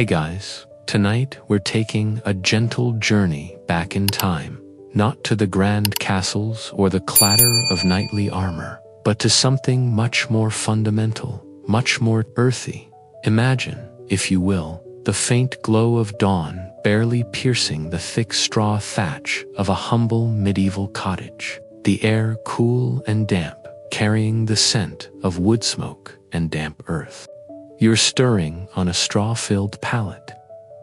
Hey guys, tonight we're taking a gentle journey back in time, not to the grand castles or the clatter of knightly armor, but to something much more fundamental, much more earthy. Imagine, if you will, the faint glow of dawn barely piercing the thick straw thatch of a humble medieval cottage, the air cool and damp, carrying the scent of wood smoke and damp earth. You're stirring on a straw-filled pallet,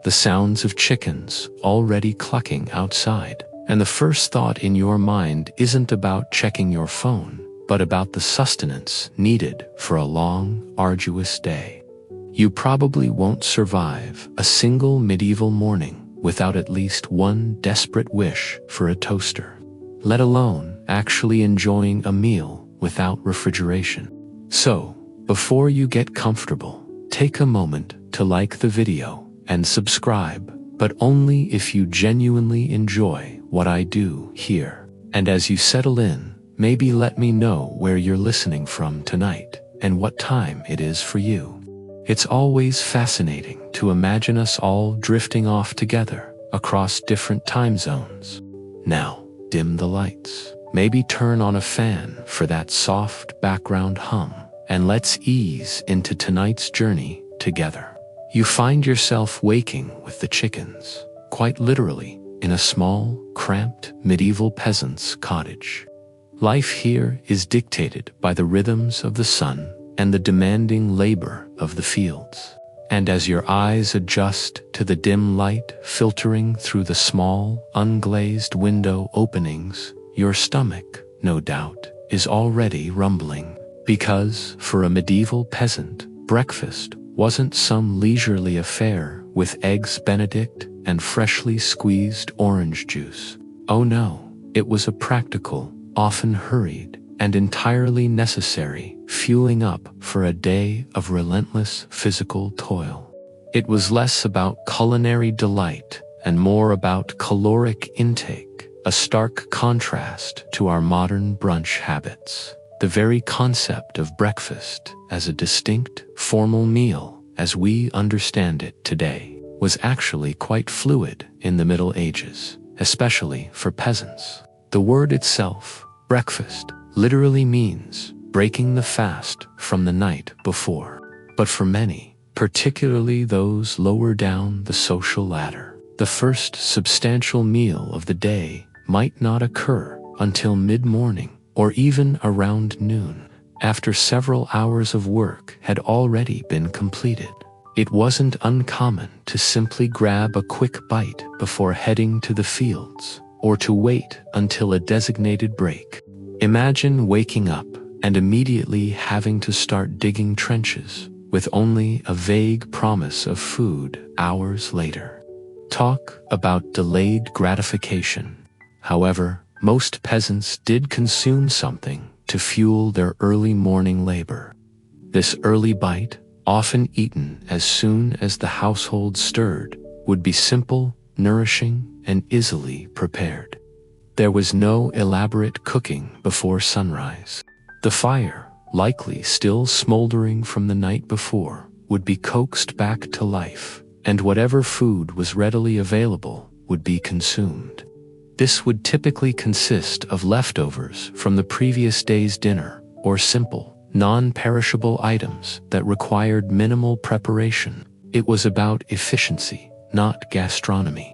the sounds of chickens already clucking outside, and the first thought in your mind isn't about checking your phone, but about the sustenance needed for a long, arduous day. You probably won't survive a single medieval morning without at least one desperate wish for a toaster, let alone actually enjoying a meal without refrigeration. So, before you get comfortable, take a moment to like the video and subscribe, but only if you genuinely enjoy what I do here. And as you settle in, maybe let me know where you're listening from tonight and what time it is for you. It's always fascinating to imagine us all drifting off together across different time zones. Now, dim the lights. Maybe turn on a fan for that soft background hum, and let's ease into tonight's journey together. You find yourself waking with the chickens, quite literally, in a small, cramped, medieval peasant's cottage. Life here is dictated by the rhythms of the sun and the demanding labor of the fields. And as your eyes adjust to the dim light filtering through the small, unglazed window openings, your stomach, no doubt, is already rumbling. Because, for a medieval peasant, breakfast wasn't some leisurely affair with eggs Benedict and freshly squeezed orange juice. Oh no, it was a practical, often hurried, and entirely necessary fueling up for a day of relentless physical toil. It was less about culinary delight and more about caloric intake, a stark contrast to our modern brunch habits. The very concept of breakfast as a distinct, formal meal, as we understand it today, was actually quite fluid in the Middle Ages, especially for peasants. The word itself, breakfast, literally means breaking the fast from the night before. But for many, particularly those lower down the social ladder, the first substantial meal of the day might not occur until mid-morning, or even around noon, after several hours of work had already been completed. It wasn't uncommon to simply grab a quick bite before heading to the fields, or to wait until a designated break. Imagine waking up and immediately having to start digging trenches, with only a vague promise of food hours later. Talk about delayed gratification. However, most peasants did consume something to fuel their early morning labor. This early bite, often eaten as soon as the household stirred, would be simple, nourishing, and easily prepared. There was no elaborate cooking before sunrise. The fire, likely still smoldering from the night before, would be coaxed back to life, and whatever food was readily available would be consumed. This would typically consist of leftovers from the previous day's dinner, or simple, non-perishable items that required minimal preparation. It was about efficiency, not gastronomy.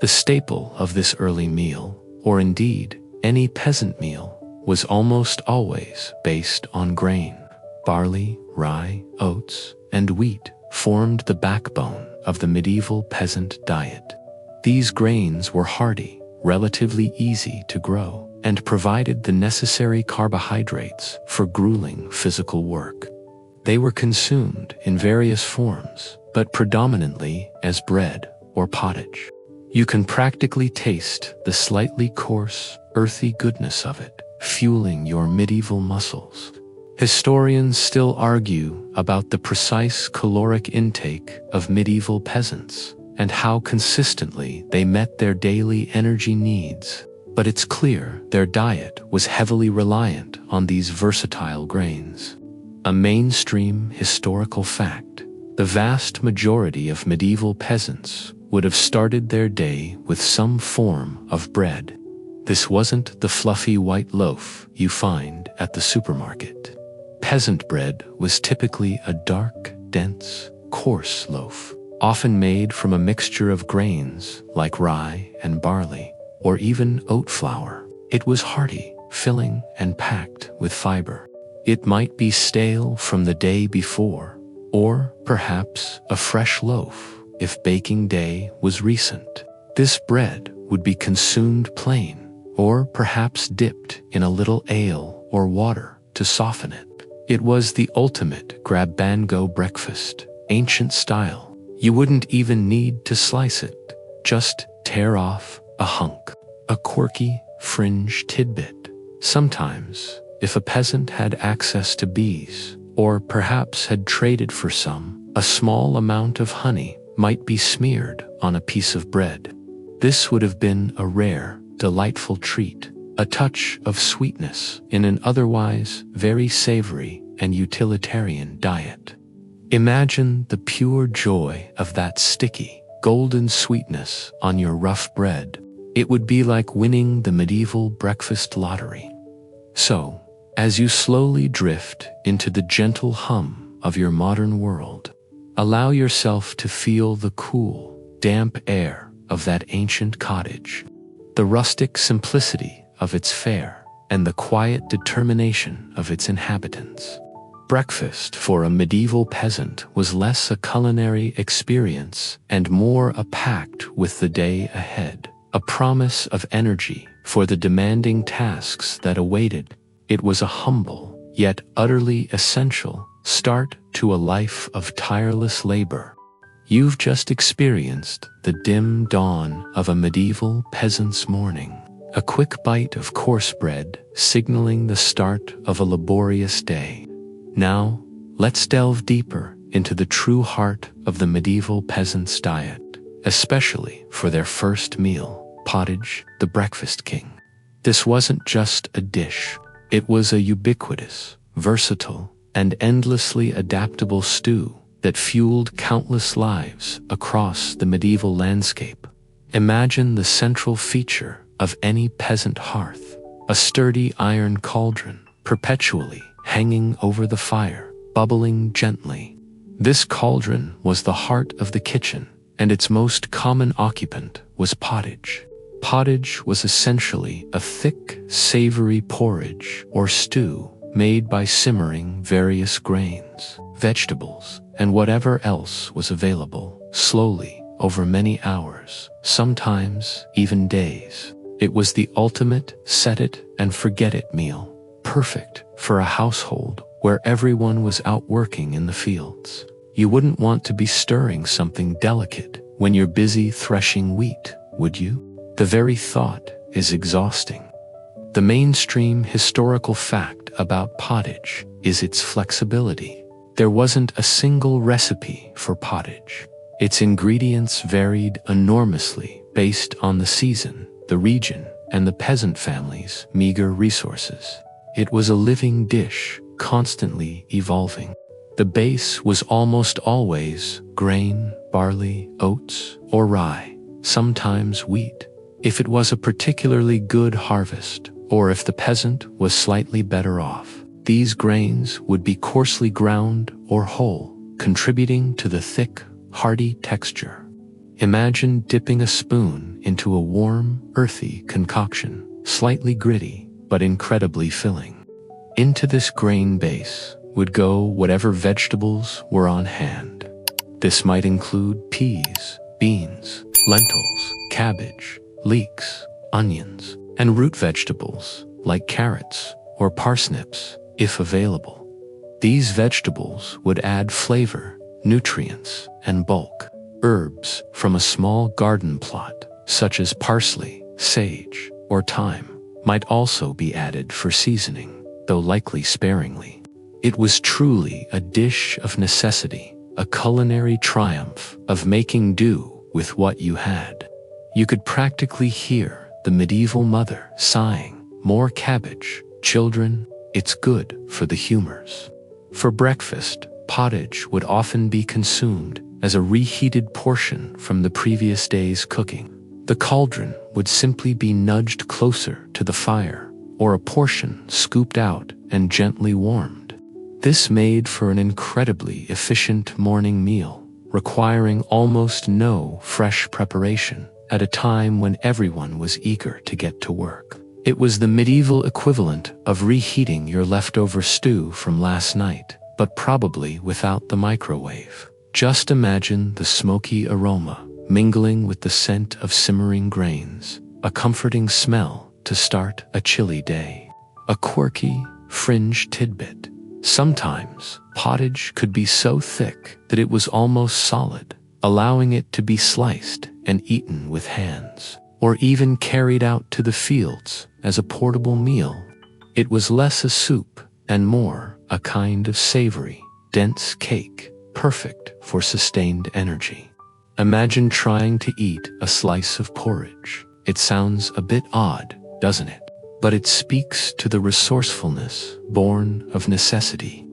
The staple of this early meal, or indeed any peasant meal, was almost always based on grain. Barley, rye, oats, and wheat formed the backbone of the medieval peasant diet. These grains were hardy, relatively easy to grow, and provided the necessary carbohydrates for grueling physical work. They were consumed in various forms, but predominantly as bread or pottage. You can practically taste the slightly coarse, earthy goodness of it, fueling your medieval muscles. Historians still argue about the precise caloric intake of medieval peasants, and how consistently they met their daily energy needs, but it's clear their diet was heavily reliant on these versatile grains. A mainstream historical fact: The vast majority of medieval peasants would have started their day with some form of bread. This wasn't the fluffy white loaf you find at the supermarket. Peasant bread was typically a dark, dense, coarse loaf, often made from a mixture of grains like rye and barley, or even oat flour. It was hearty, filling, and packed with fiber. It might be stale from the day before, or perhaps a fresh loaf if baking day was recent. This bread would be consumed plain, or perhaps dipped in a little ale or water to soften it. It was the ultimate grab-and-go breakfast, ancient style. You wouldn't even need to slice it, just tear off a hunk, a quirky fringe tidbit. Sometimes, if a peasant had access to bees, or perhaps had traded for some, a small amount of honey might be smeared on a piece of bread. This would have been a rare, delightful treat, a touch of sweetness in an otherwise very savory and utilitarian diet. Imagine the pure joy of that sticky, golden sweetness on your rough bread. It would be like winning the medieval breakfast lottery. So, as you slowly drift into the gentle hum of your modern world, allow yourself to feel the cool, damp air of that ancient cottage, the rustic simplicity of its fare, and the quiet determination of its inhabitants. Breakfast for a medieval peasant was less a culinary experience and more a pact with the day ahead, a promise of energy for the demanding tasks that awaited. It was a humble, yet utterly essential, start to a life of tireless labor. You've just experienced the dim dawn of a medieval peasant's morning, a quick bite of coarse bread signaling the start of a laborious day. Now, let's delve deeper into the true heart of the medieval peasant's diet, especially for their first meal, pottage, the breakfast king. This wasn't just a dish. It was a ubiquitous, versatile, and endlessly adaptable stew that fueled countless lives across the medieval landscape. Imagine the central feature of any peasant hearth, a sturdy iron cauldron perpetually hanging over the fire, bubbling gently. This cauldron was the heart of the kitchen, and its most common occupant was pottage. Pottage was essentially a thick, savory porridge or stew made by simmering various grains, vegetables, and whatever else was available, slowly over many hours, sometimes even days. It was the ultimate set-it-and-forget-it meal, perfect for a household where everyone was out working in the fields. You wouldn't want to be stirring something delicate when you're busy threshing wheat, would you? The very thought is exhausting. The mainstream historical fact about pottage is its flexibility. There wasn't a single recipe for pottage. Its ingredients varied enormously based on the season, the region, and the peasant family's meager resources. It was a living dish, constantly evolving. The base was almost always grain, barley, oats, or rye, sometimes wheat. If it was a particularly good harvest, or if the peasant was slightly better off, these grains would be coarsely ground or whole, contributing to the thick, hearty texture. Imagine dipping a spoon into a warm, earthy concoction, slightly gritty, but incredibly filling. Into this grain base would go whatever vegetables were on hand. This might include peas, beans, lentils, cabbage, leeks, onions, and root vegetables like carrots or parsnips, if available. These vegetables would add flavor, nutrients, and bulk. Herbs from a small garden plot, such as parsley, sage, or thyme, might also be added for seasoning, though likely sparingly. It was truly a dish of necessity, a culinary triumph of making do with what you had. You could practically hear the medieval mother sighing, "More cabbage, children, it's good for the humors." For breakfast, pottage would often be consumed as a reheated portion from the previous day's cooking. The cauldron would simply be nudged closer to the fire, or a portion scooped out and gently warmed. This made for an incredibly efficient morning meal, requiring almost no fresh preparation at a time when everyone was eager to get to work. It was the medieval equivalent of reheating your leftover stew from last night, but probably without the microwave. Just imagine the smoky aroma mingling with the scent of simmering grains, a comforting smell to start a chilly day. A quirky, fringe tidbit. Sometimes, pottage could be so thick that it was almost solid, allowing it to be sliced and eaten with hands, or even carried out to the fields as a portable meal. It was less a soup and more a kind of savory, dense cake, perfect for sustained energy. Imagine trying to eat a slice of porridge. It sounds a bit odd, doesn't it? But it speaks to the resourcefulness born of necessity.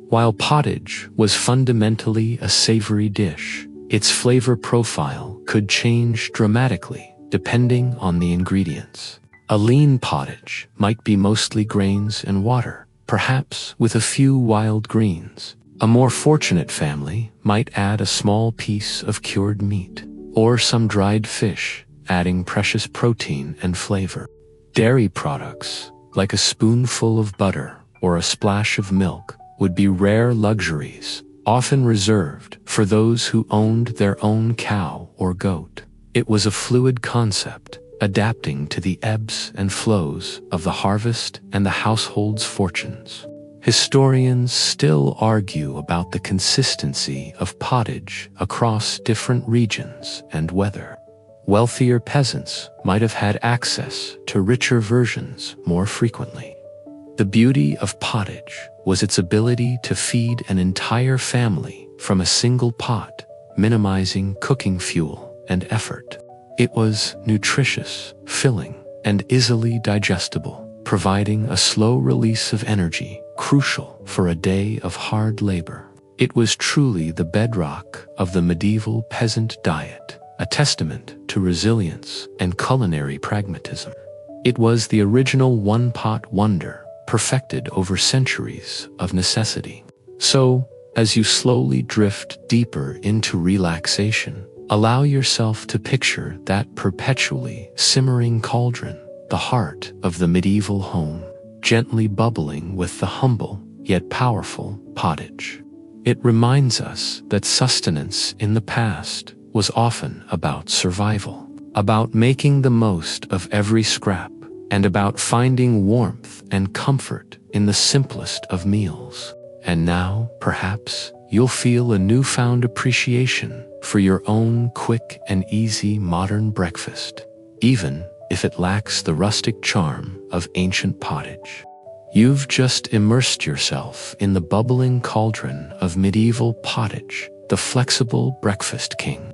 While pottage was fundamentally a savory dish, its flavor profile could change dramatically depending on the ingredients. A lean pottage might be mostly grains and water, perhaps with a few wild greens. A more fortunate family might add a small piece of cured meat, or some dried fish, adding precious protein and flavor. Dairy products, like a spoonful of butter or a splash of milk, would be rare luxuries, often reserved for those who owned their own cow or goat. It was a fluid concept, adapting to the ebbs and flows of the harvest and the household's fortunes. Historians still argue about the consistency of pottage across different regions and weather. Wealthier peasants might have had access to richer versions more frequently. The beauty of pottage was its ability to feed an entire family from a single pot, minimizing cooking fuel and effort. It was nutritious, filling, and easily digestible, providing a slow release of energy crucial for a day of hard labor. It was truly the bedrock of the medieval peasant diet, a testament to resilience and culinary pragmatism. It was the original one-pot wonder, perfected over centuries of necessity. So, as you slowly drift deeper into relaxation, allow yourself to picture that perpetually simmering cauldron, the heart of the medieval home, gently bubbling with the humble yet powerful pottage. It reminds us that sustenance in the past was often about survival, about making the most of every scrap, and about finding warmth and comfort in the simplest of meals. And now, perhaps, you'll feel a newfound appreciation for your own quick and easy modern breakfast, even if it lacks the rustic charm of ancient pottage. You've just immersed yourself in the bubbling cauldron of medieval pottage, the flexible breakfast king.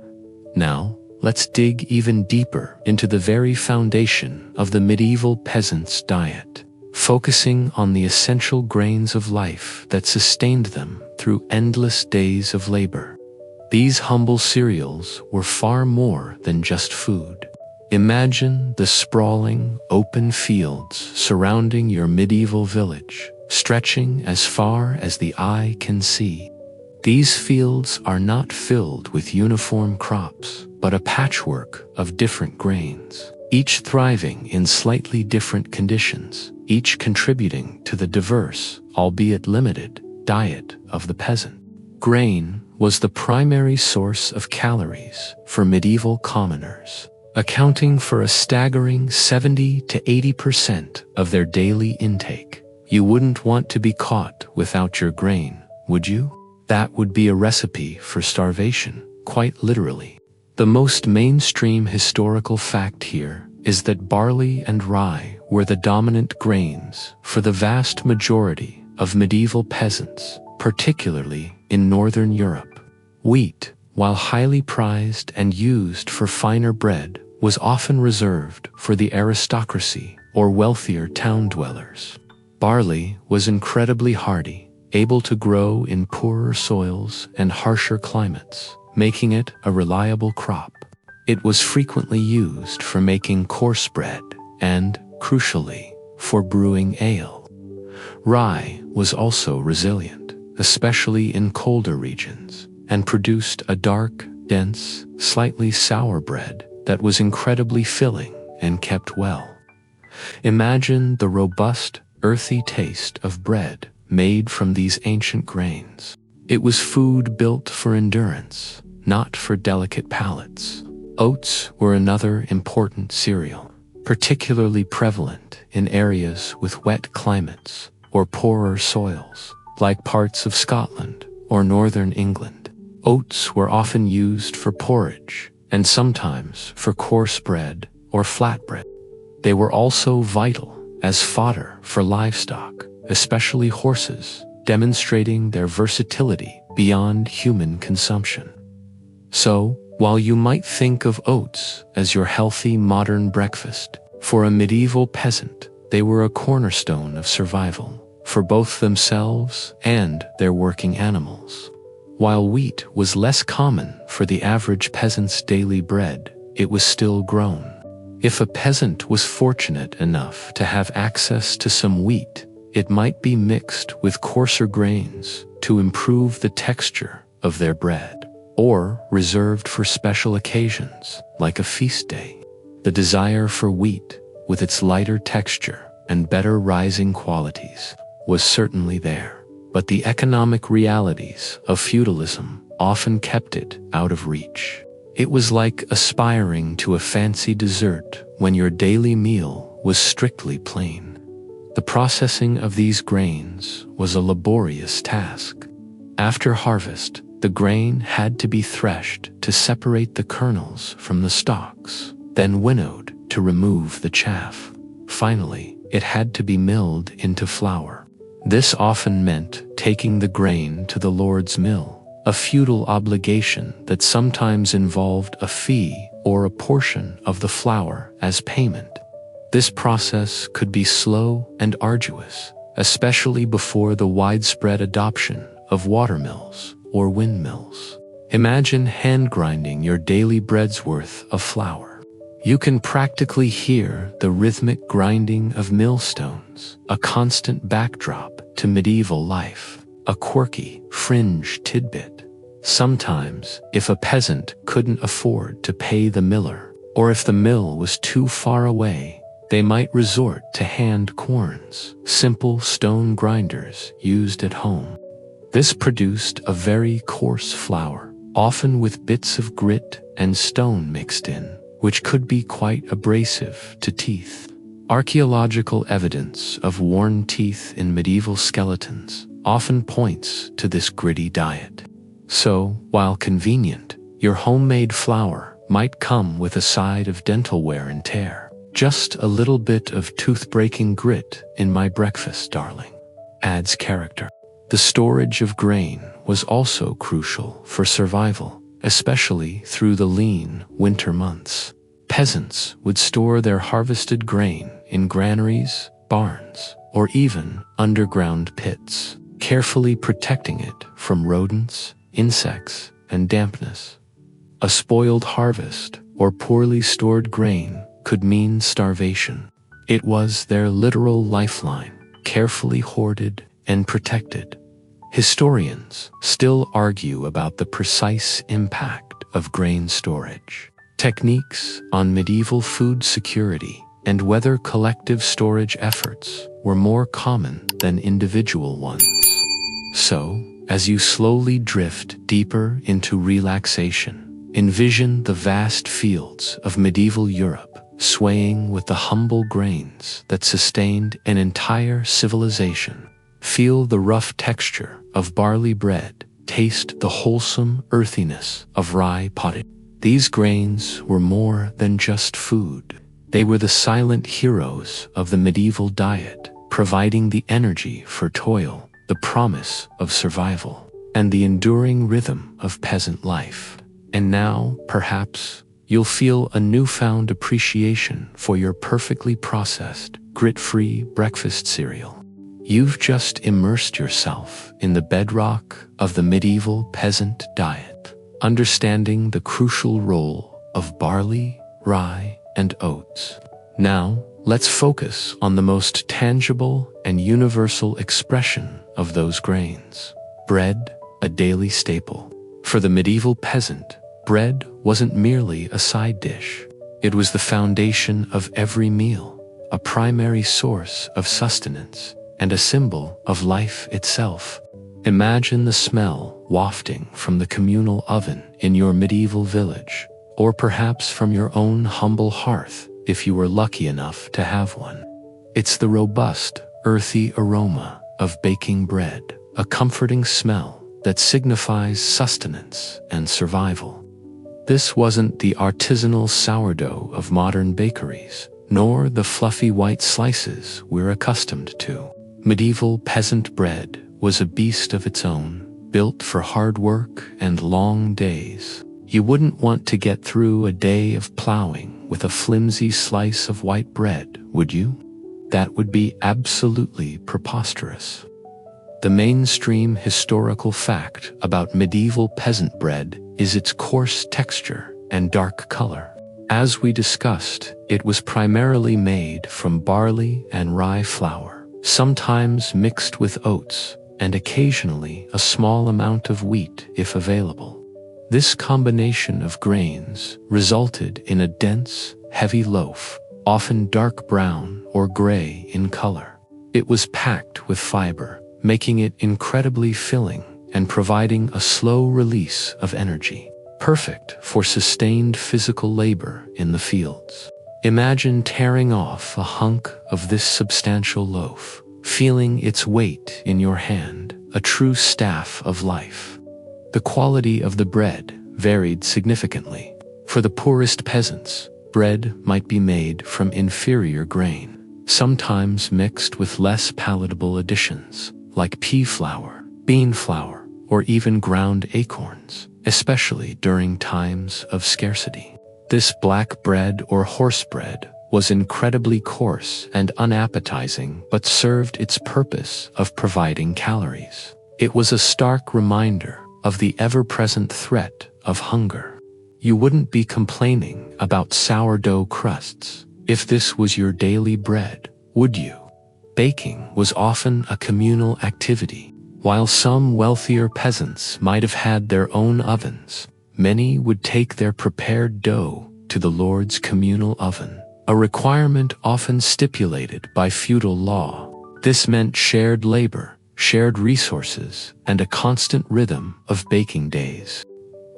Now, let's dig even deeper into the very foundation of the medieval peasant's diet, focusing on the essential grains of life that sustained them through endless days of labor. These humble cereals were far more than just food. Imagine the sprawling, open fields surrounding your medieval village, stretching as far as the eye can see. These fields are not filled with uniform crops, but a patchwork of different grains, each thriving in slightly different conditions, each contributing to the diverse, albeit limited, diet of the peasant. Grain was the primary source of calories for medieval commoners, accounting for a staggering 70 to 80% of their daily intake. You wouldn't want to be caught without your grain, would you? That would be a recipe for starvation, quite literally. The most mainstream historical fact here is that barley and rye were the dominant grains for the vast majority of medieval peasants, particularly in Northern Europe. Wheat, while highly prized and used for finer bread, was often reserved for the aristocracy or wealthier town dwellers. Barley was incredibly hardy, able to grow in poorer soils and harsher climates, making it a reliable crop. It was frequently used for making coarse bread and, crucially, for brewing ale. Rye was also resilient, especially in colder regions, and produced a dark, dense, slightly sour bread that was incredibly filling and kept well. Imagine the robust, earthy taste of bread made from these ancient grains. It was food built for endurance, not for delicate palates. Oats were another important cereal, particularly prevalent in areas with wet climates or poorer soils, like parts of Scotland or northern England. Oats were often used for porridge and sometimes for coarse bread or flatbread. They were also vital as fodder for livestock, especially horses, demonstrating their versatility beyond human consumption. So, while you might think of oats as your healthy modern breakfast, for a medieval peasant, they were a cornerstone of survival for both themselves and their working animals. While wheat was less common for the average peasant's daily bread, it was still grown. If a peasant was fortunate enough to have access to some wheat, it might be mixed with coarser grains to improve the texture of their bread, or reserved for special occasions like a feast day. The desire for wheat, with its lighter texture and better rising qualities, was certainly there, but the economic realities of feudalism often kept it out of reach. It was like aspiring to a fancy dessert when your daily meal was strictly plain. The processing of these grains was a laborious task. After harvest, the grain had to be threshed to separate the kernels from the stalks, then winnowed to remove the chaff. Finally, it had to be milled into flour. This often meant taking the grain to the lord's mill, a feudal obligation that sometimes involved a fee or a portion of the flour as payment. This process could be slow and arduous, especially before the widespread adoption of watermills or windmills. Imagine hand grinding your daily bread's worth of flour. You can practically hear the rhythmic grinding of millstones, a constant backdrop to medieval life, a quirky, fringe tidbit. Sometimes, if a peasant couldn't afford to pay the miller, or if the mill was too far away, they might resort to hand querns, simple stone grinders used at home. This produced a very coarse flour, often with bits of grit and stone mixed in, which could be quite abrasive to teeth. Archaeological evidence of worn teeth in medieval skeletons often points to this gritty diet. So, while convenient, your homemade flour might come with a side of dental wear and tear. Just a little bit of tooth-breaking grit in my breakfast, darling. Adds character. The storage of grain was also crucial for survival, especially through the lean winter months. Peasants would store their harvested grain in granaries, barns, or even underground pits, carefully protecting it from rodents, insects, and dampness. A spoiled harvest or poorly stored grain could mean starvation. It was their literal lifeline, carefully hoarded and protected. Historians still argue about the precise impact of grain storage, techniques on medieval food security, and whether collective storage efforts were more common than individual ones. So, as you slowly drift deeper into relaxation, envision the vast fields of medieval Europe swaying with the humble grains that sustained an entire civilization. Feel the rough texture of barley bread, taste the wholesome earthiness of rye pottage. These grains were more than just food. They were the silent heroes of the medieval diet, providing the energy for toil, the promise of survival, and the enduring rhythm of peasant life. And now, perhaps, you'll feel a newfound appreciation for your perfectly processed, grit-free breakfast cereal. You've just immersed yourself in the bedrock of the medieval peasant diet, understanding the crucial role of barley, rye, and oats. Now, let's focus on the most tangible and universal expression of those grains: bread, a daily staple. For the medieval peasant, bread wasn't merely a side dish. It was the foundation of every meal, a primary source of sustenance, and a symbol of life itself. Imagine the smell wafting from the communal oven in your medieval village, or perhaps from your own humble hearth if you were lucky enough to have one. It's the robust, earthy aroma of baking bread, a comforting smell that signifies sustenance and survival. This wasn't the artisanal sourdough of modern bakeries, nor the fluffy white slices we're accustomed to. Medieval peasant bread was a beast of its own, built for hard work and long days. You wouldn't want to get through a day of plowing with a flimsy slice of white bread, would you? That would be absolutely preposterous. The mainstream historical fact about medieval peasant bread is its coarse texture and dark color. As we discussed, it was primarily made from barley and rye flour, sometimes mixed with oats, and occasionally a small amount of wheat if available. This combination of grains resulted in a dense, heavy loaf, often dark brown or gray in color. It was packed with fiber, making it incredibly filling and providing a slow release of energy, perfect for sustained physical labor in the fields. Imagine tearing off a hunk of this substantial loaf, feeling its weight in your hand, a true staff of life. The quality of the bread varied significantly. For the poorest peasants, bread might be made from inferior grain, sometimes mixed with less palatable additions, like pea flour, bean flour, or even ground acorns, especially during times of scarcity. This black bread or horse bread was incredibly coarse and unappetizing, but served its purpose of providing calories. It was a stark reminder of the ever-present threat of hunger. You wouldn't be complaining about sourdough crusts if this was your daily bread, would you? Baking was often a communal activity. While some wealthier peasants might have had their own ovens, many would take their prepared dough to the Lord's communal oven, a requirement often stipulated by feudal law. This meant shared labor, shared resources, and a constant rhythm of baking days.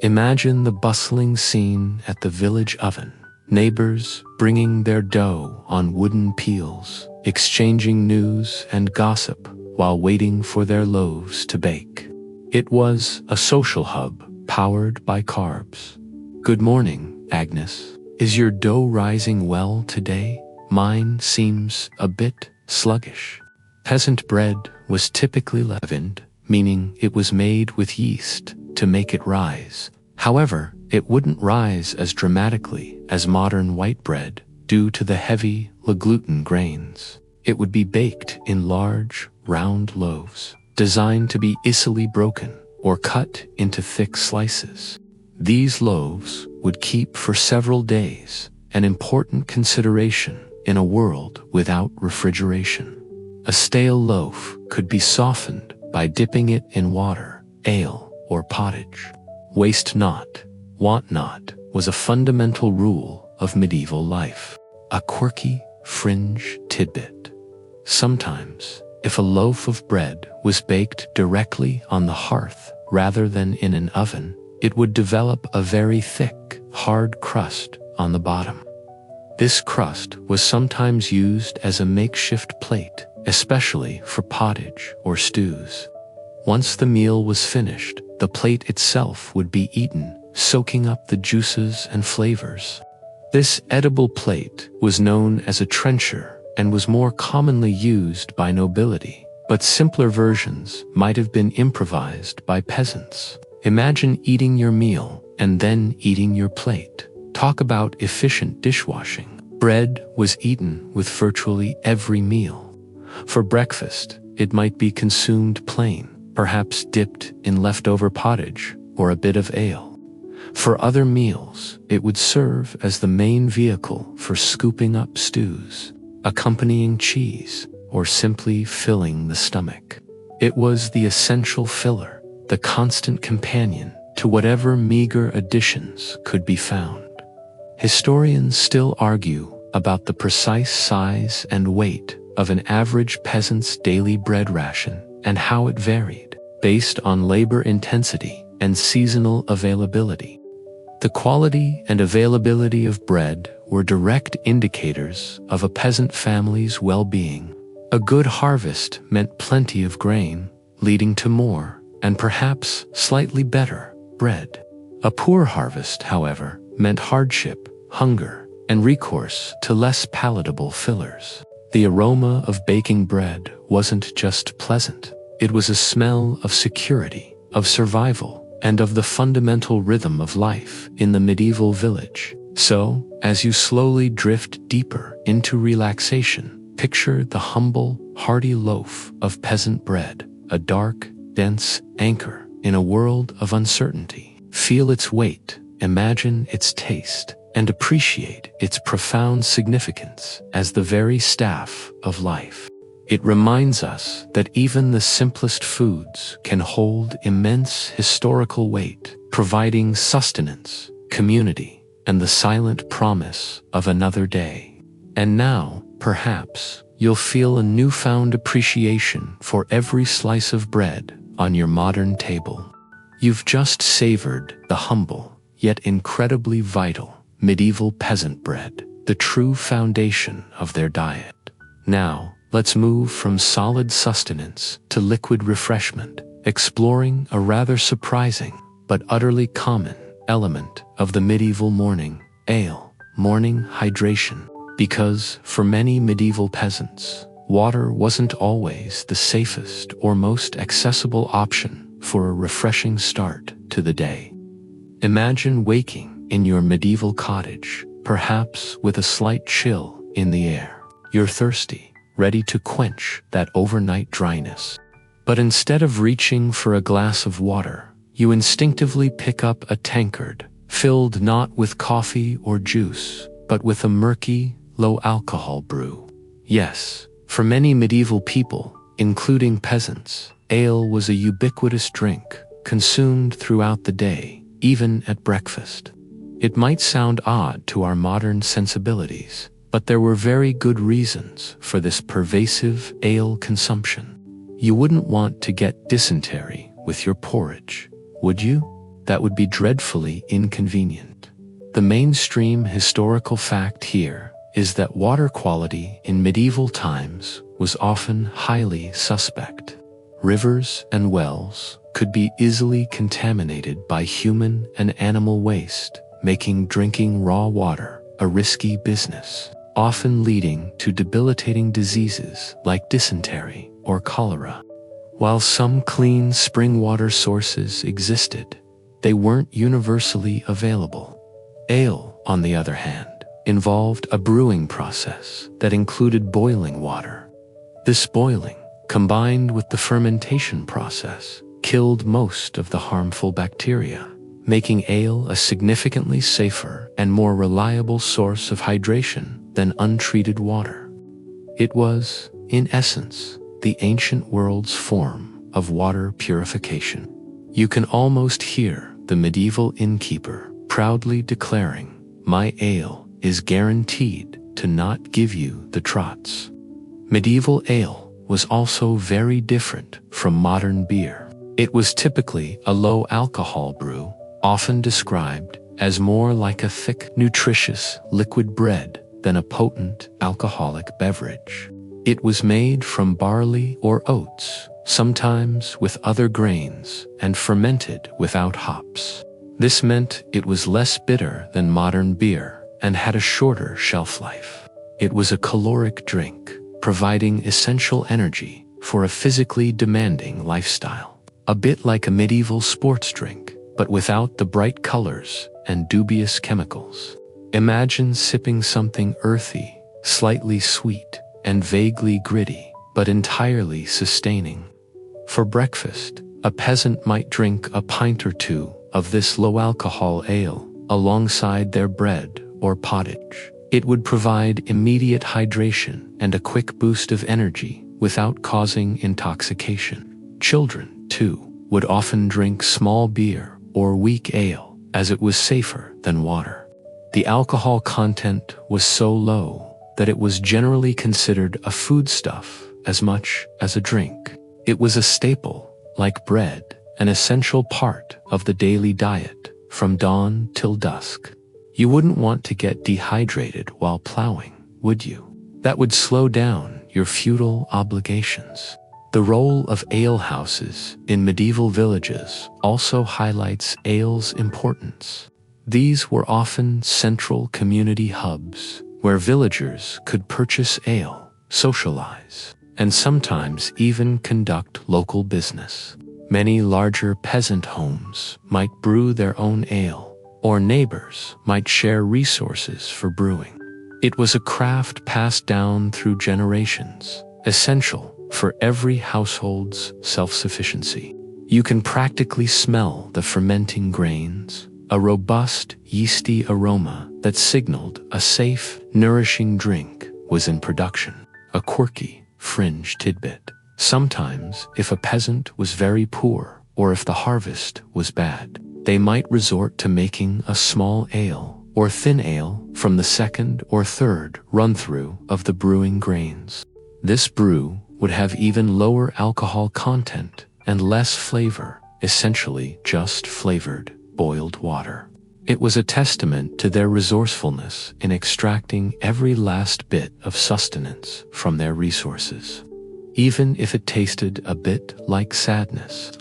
Imagine the bustling scene at the village oven, neighbors bringing their dough on wooden peels, exchanging news and gossip while waiting for their loaves to bake. It was a social hub powered by carbs. Good morning, Agnes. Is your dough rising well today? Mine seems a bit sluggish. Peasant bread was typically leavened, meaning it was made with yeast to make it rise. However, it wouldn't rise as dramatically as modern white bread due to the heavy, low-gluten grains. It would be baked in large, round loaves, designed to be easily broken or cut into thick slices. These loaves would keep for several days, an important consideration in a world without refrigeration. A stale loaf could be softened by dipping it in water, ale, or pottage. Waste not, want not was a fundamental rule of medieval life, a quirky, fringe tidbit. Sometimes, if a loaf of bread was baked directly on the hearth rather than in an oven, it would develop a very thick, hard crust on the bottom. This crust was sometimes used as a makeshift plate, especially for pottage or stews. Once the meal was finished, the plate itself would be eaten, soaking up the juices and flavors. This edible plate was known as a trencher and was more commonly used by nobility, but simpler versions might have been improvised by peasants. Imagine eating your meal and then eating your plate. Talk about efficient dishwashing. Bread was eaten with virtually every meal. For breakfast, it might be consumed plain, perhaps dipped in leftover pottage or a bit of ale. For other meals, it would serve as the main vehicle for scooping up stews, accompanying cheese, or simply filling the stomach. It was the essential filler, the constant companion to whatever meager additions could be found. Historians still argue about the precise size and weight of an average peasant's daily bread ration and how it varied based on labor intensity and seasonal availability. The quality and availability of bread were direct indicators of a peasant family's well-being. A good harvest meant plenty of grain, leading to more, and perhaps slightly better, bread. A poor harvest, however, meant hardship, hunger, and recourse to less palatable fillers. The aroma of baking bread wasn't just pleasant. It was a smell of security, of survival, and of the fundamental rhythm of life in the medieval village. So, as you slowly drift deeper into relaxation, picture the humble, hearty loaf of peasant bread, a dark, dense anchor in a world of uncertainty. Feel its weight, imagine its taste, and appreciate its profound significance as the very staff of life. It reminds us that even the simplest foods can hold immense historical weight, providing sustenance, community, and the silent promise of another day. And now, perhaps, you'll feel a newfound appreciation for every slice of bread on your modern table. You've just savored the humble, yet incredibly vital, medieval peasant bread, the true foundation of their diet. Now, let's move from solid sustenance to liquid refreshment, exploring a rather surprising but utterly common element of the medieval morning, ale, morning hydration. Because for many medieval peasants, water wasn't always the safest or most accessible option for a refreshing start to the day. Imagine waking in your medieval cottage, perhaps with a slight chill in the air. You're thirsty, ready to quench that overnight dryness. But instead of reaching for a glass of water, you instinctively pick up a tankard, filled not with coffee or juice, but with a murky, low-alcohol brew. Yes, for many medieval people, including peasants, ale was a ubiquitous drink, consumed throughout the day, even at breakfast. It might sound odd to our modern sensibilities, but there were very good reasons for this pervasive ale consumption. You wouldn't want to get dysentery with your porridge, would you? That would be dreadfully inconvenient. The mainstream historical fact here is that water quality in medieval times was often highly suspect. Rivers and wells could be easily contaminated by human and animal waste, making drinking raw water a risky business, often leading to debilitating diseases like dysentery or cholera. While some clean spring water sources existed, they weren't universally available. Ale, on the other hand, involved a brewing process that included boiling water. This boiling, combined with the fermentation process, killed most of the harmful bacteria, making ale a significantly safer and more reliable source of hydration than untreated water. It was, in essence, the ancient world's form of water purification. You can almost hear the medieval innkeeper proudly declaring, "My ale is guaranteed to not give you the trots." Medieval ale was also very different from modern beer. It was typically a low-alcohol brew, often described as more like a thick, nutritious liquid bread than a potent alcoholic beverage. It was made from barley or oats, sometimes with other grains, and fermented without hops. This meant it was less bitter than modern beer and had a shorter shelf life. It was a caloric drink, providing essential energy for a physically demanding lifestyle. A bit like a medieval sports drink, but without the bright colors and dubious chemicals. Imagine sipping something earthy, slightly sweet, and vaguely gritty, but entirely sustaining. For breakfast, a peasant might drink a pint or two of this low-alcohol ale alongside their bread or pottage. It would provide immediate hydration and a quick boost of energy without causing intoxication. Children, too, would often drink small beer or weak ale, as it was safer than water. The alcohol content was so low that it was generally considered a foodstuff as much as a drink. It was a staple, like bread, an essential part of the daily diet from dawn till dusk. You wouldn't want to get dehydrated while plowing, would you? That would slow down your feudal obligations. The role of alehouses in medieval villages also highlights ale's importance. These were often central community hubs where villagers could purchase ale, socialize, and sometimes even conduct local business. Many larger peasant homes might brew their own ale, or neighbors might share resources for brewing. It was a craft passed down through generations, essential for every household's self-sufficiency. You can practically smell the fermenting grains, a robust, yeasty aroma that signaled a safe, nourishing drink was in production. A quirky, fringe tidbit. Sometimes, if a peasant was very poor, or if the harvest was bad, they might resort to making a small ale or thin ale from the second or third run-through of the brewing grains. This brew would have even lower alcohol content and less flavor, essentially just flavored boiled water. It was a testament to their resourcefulness in extracting every last bit of sustenance from their resources, even if it tasted a bit like sadness.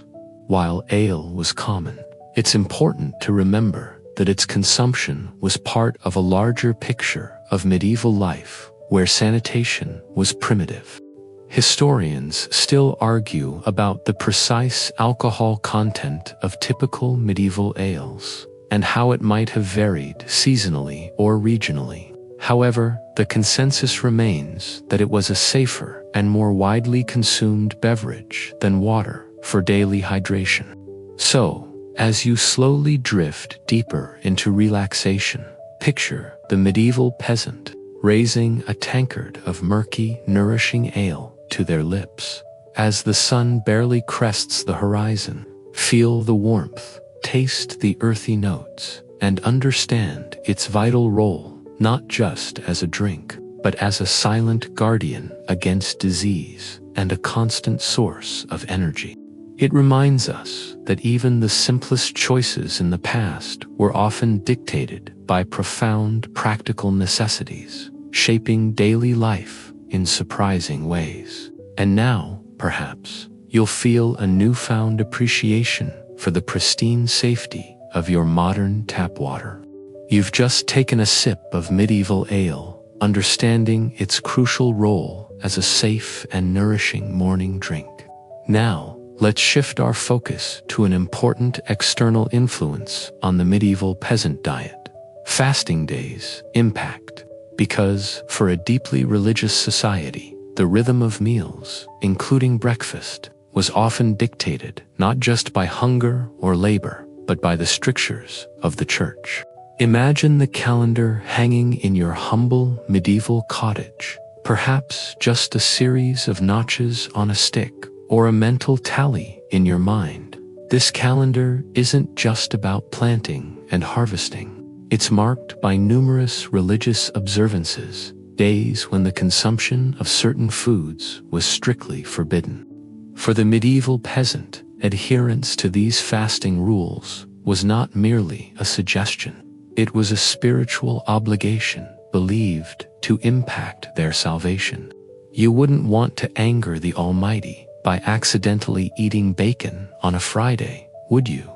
While ale was common, it's important to remember that its consumption was part of a larger picture of medieval life where sanitation was primitive. Historians still argue about the precise alcohol content of typical medieval ales and how it might have varied seasonally or regionally. However, the consensus remains that it was a safer and more widely consumed beverage than water for daily hydration. So, as you slowly drift deeper into relaxation, picture the medieval peasant raising a tankard of murky, nourishing ale to their lips. As the sun barely crests the horizon, feel the warmth, taste the earthy notes, and understand its vital role, not just as a drink, but as a silent guardian against disease and a constant source of energy. It reminds us that even the simplest choices in the past were often dictated by profound practical necessities, shaping daily life in surprising ways. And now, perhaps, you'll feel a newfound appreciation for the pristine safety of your modern tap water. You've just taken a sip of medieval ale, understanding its crucial role as a safe and nourishing morning drink. Now, let's shift our focus to an important external influence on the medieval peasant diet: fasting days' impact. Because, for a deeply religious society, the rhythm of meals, including breakfast, was often dictated not just by hunger or labor, but by the strictures of the church. Imagine the calendar hanging in your humble medieval cottage, perhaps just a series of notches on a stick, or a mental tally in your mind. This calendar isn't just about planting and harvesting. It's marked by numerous religious observances, days when the consumption of certain foods was strictly forbidden. For the medieval peasant, adherence to these fasting rules was not merely a suggestion. It was a spiritual obligation believed to impact their salvation. You wouldn't want to anger the Almighty by accidentally eating bacon on a Friday, would you?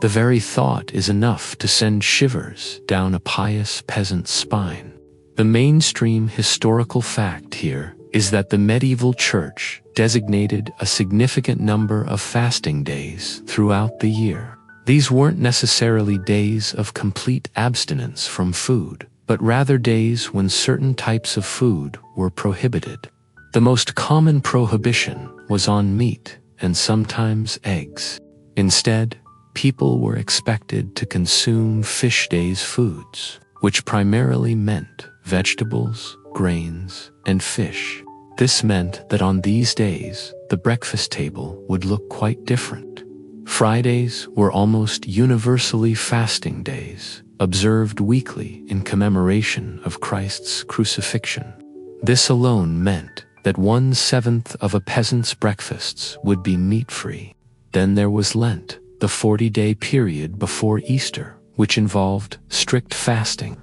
The very thought is enough to send shivers down a pious peasant's spine. The mainstream historical fact here is that the medieval church designated a significant number of fasting days throughout the year. These weren't necessarily days of complete abstinence from food, but rather days when certain types of food were prohibited. The most common prohibition was on meat and sometimes eggs. Instead, people were expected to consume fish days foods, which primarily meant vegetables, grains, and fish. This meant that on these days, the breakfast table would look quite different. Fridays were almost universally fasting days, observed weekly in commemoration of Christ's crucifixion. This alone meant that 1/7 of a peasant's breakfasts would be meat-free. Then there was Lent, the 40-day period before Easter, which involved strict fasting.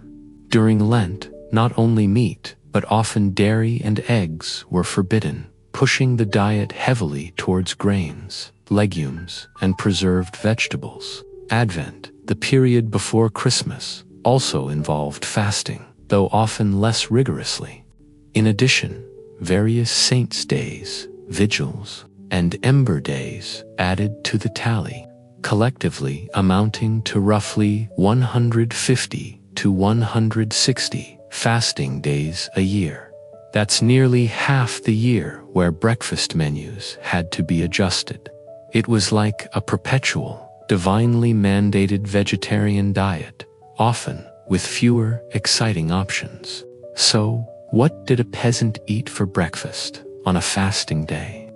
During Lent, not only meat, but often dairy and eggs were forbidden, pushing the diet heavily towards grains, legumes, and preserved vegetables. Advent, the period before Christmas, also involved fasting, though often less rigorously. In addition, various saints' days, vigils, and ember days added to the tally, collectively amounting to roughly 150 to 160 fasting days a year. That's nearly half the year where breakfast menus had to be adjusted. It was like a perpetual, divinely mandated vegetarian diet, often with fewer exciting options. So, what did a peasant eat for breakfast on a fasting day?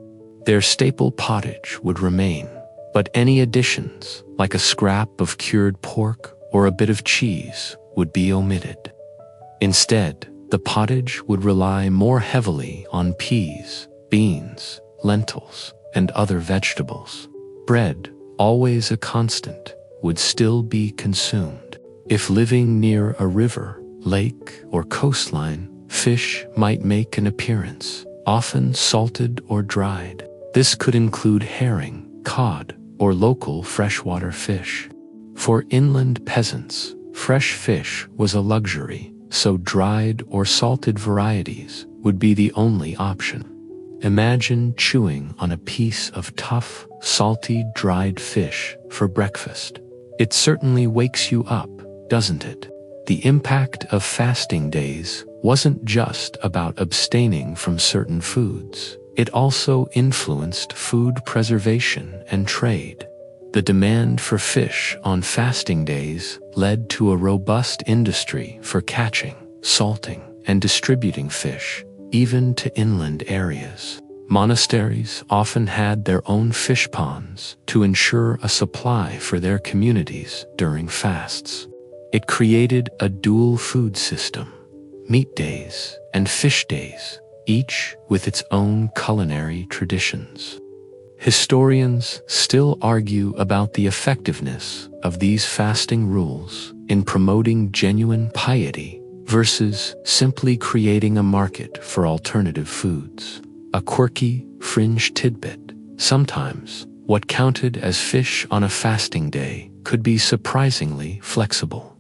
Their staple pottage would remain, but any additions, like a scrap of cured pork or a bit of cheese, would be omitted. Instead, the pottage would rely more heavily on peas, beans, lentils, and other vegetables. Bread, always a constant, would still be consumed. If living near a river, lake, or coastline, fish might make an appearance, often salted or dried. This could include herring, cod, or local freshwater fish. For inland peasants, fresh fish was a luxury, so dried or salted varieties would be the only option. Imagine chewing on a piece of tough, salty, dried fish for breakfast. It certainly wakes you up, doesn't it? The impact of fasting days wasn't just about abstaining from certain foods. It also influenced food preservation and trade. The demand for fish on fasting days led to a robust industry for catching, salting, and distributing fish, even to inland areas. Monasteries often had their own fish ponds to ensure a supply for their communities during fasts. It created a dual food system, meat days and fish days, each with its own culinary traditions. Historians still argue about the effectiveness of these fasting rules in promoting genuine piety versus simply creating a market for alternative foods. A quirky, fringe tidbit: sometimes what counted as fish on a fasting day could be surprisingly flexible.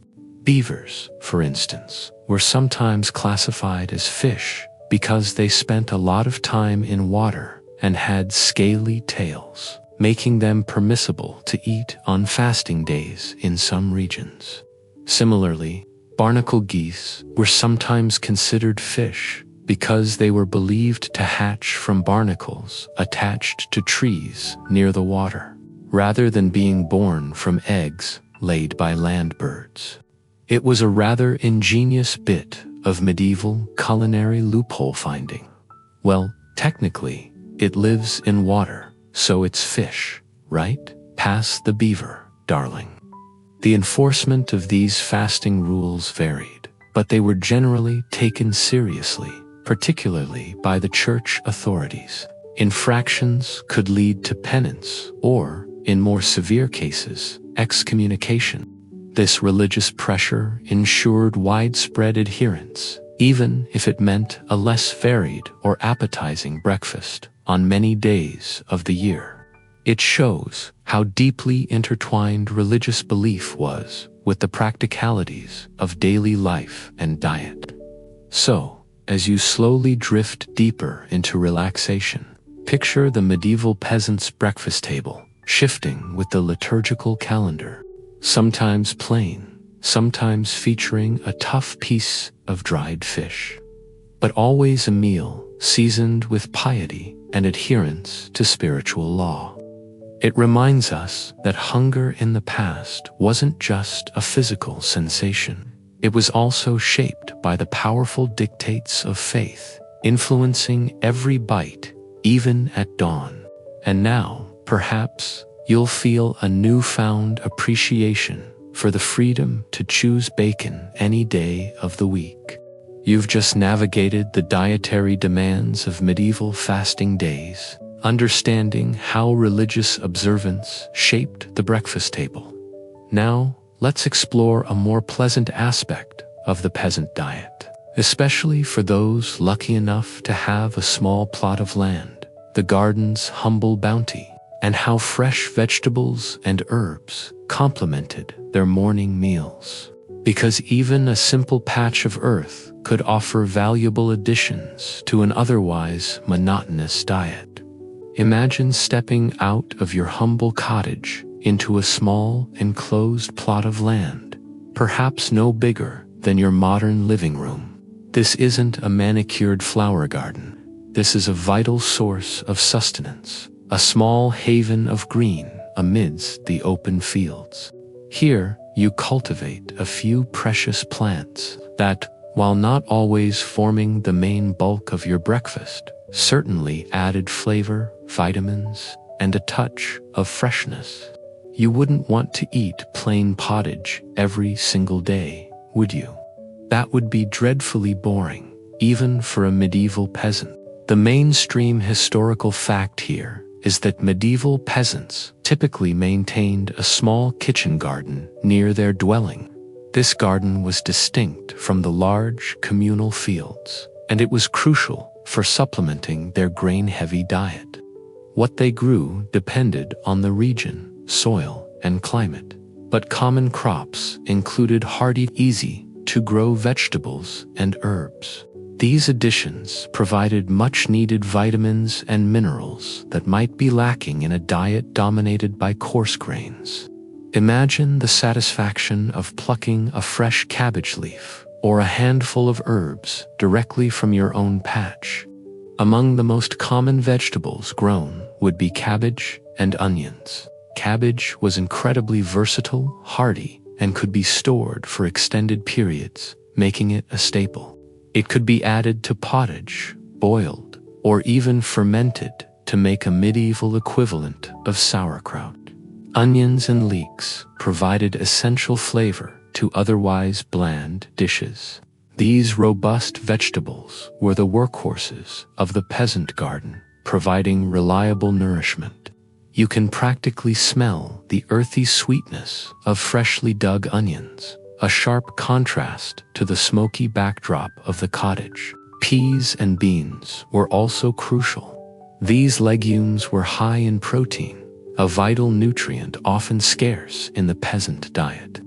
Beavers, for instance, were sometimes classified as fish because they spent a lot of time in water and had scaly tails, making them permissible to eat on fasting days in some regions. Similarly, barnacle geese were sometimes considered fish because they were believed to hatch from barnacles attached to trees near the water, rather than being born from eggs laid by land birds. It was a rather ingenious bit of medieval culinary loophole finding. Well, technically, it lives in water, so it's fish, right? Pass the beaver, darling. The enforcement of these fasting rules varied, but they were generally taken seriously, particularly by the church authorities. Infractions could lead to penance or, in more severe cases, excommunication. This religious pressure ensured widespread adherence, even if it meant a less varied or appetizing breakfast on many days of the year. It shows how deeply intertwined religious belief was with the practicalities of daily life and diet. So, as you slowly drift deeper into relaxation, picture the medieval peasant's breakfast table, shifting with the liturgical calendar. Sometimes plain, sometimes featuring a tough piece of dried fish. But always a meal seasoned with piety and adherence to spiritual law. It reminds us that hunger in the past wasn't just a physical sensation. It was also shaped by the powerful dictates of faith, influencing every bite, even at dawn. And now, perhaps, you'll feel a newfound appreciation for the freedom to choose bacon any day of the week. You've just navigated the dietary demands of medieval fasting days, understanding how religious observance shaped the breakfast table. Now, let's explore a more pleasant aspect of the peasant diet, especially for those lucky enough to have a small plot of land, the garden's humble bounty, and how fresh vegetables and herbs complemented their morning meals. Because even a simple patch of earth could offer valuable additions to an otherwise monotonous diet. Imagine stepping out of your humble cottage into a small, enclosed plot of land, perhaps no bigger than your modern living room. This isn't a manicured flower garden. This is a vital source of sustenance, a small haven of green amidst the open fields. Here, you cultivate a few precious plants that, while not always forming the main bulk of your breakfast, certainly added flavor, vitamins, and a touch of freshness. You wouldn't want to eat plain pottage every single day, would you? That would be dreadfully boring, even for a medieval peasant. The mainstream historical fact here is that medieval peasants typically maintained a small kitchen garden near their dwelling. This garden was distinct from the large communal fields, and it was crucial for supplementing their grain-heavy diet. What they grew depended on the region, soil, and climate, but common crops included hardy, easy-to-grow vegetables and herbs. These additions provided much-needed vitamins and minerals that might be lacking in a diet dominated by coarse grains. Imagine the satisfaction of plucking a fresh cabbage leaf or a handful of herbs directly from your own patch. Among the most common vegetables grown would be cabbage and onions. Cabbage was incredibly versatile, hardy, and could be stored for extended periods, making it a staple. It could be added to pottage, boiled, or even fermented to make a medieval equivalent of sauerkraut. Onions and leeks provided essential flavor to otherwise bland dishes. These robust vegetables were the workhorses of the peasant garden, providing reliable nourishment. You can practically smell the earthy sweetness of freshly dug onions, a sharp contrast to the smoky backdrop of the cottage. Peas and beans were also crucial. These legumes were high in protein, a vital nutrient often scarce in the peasant diet.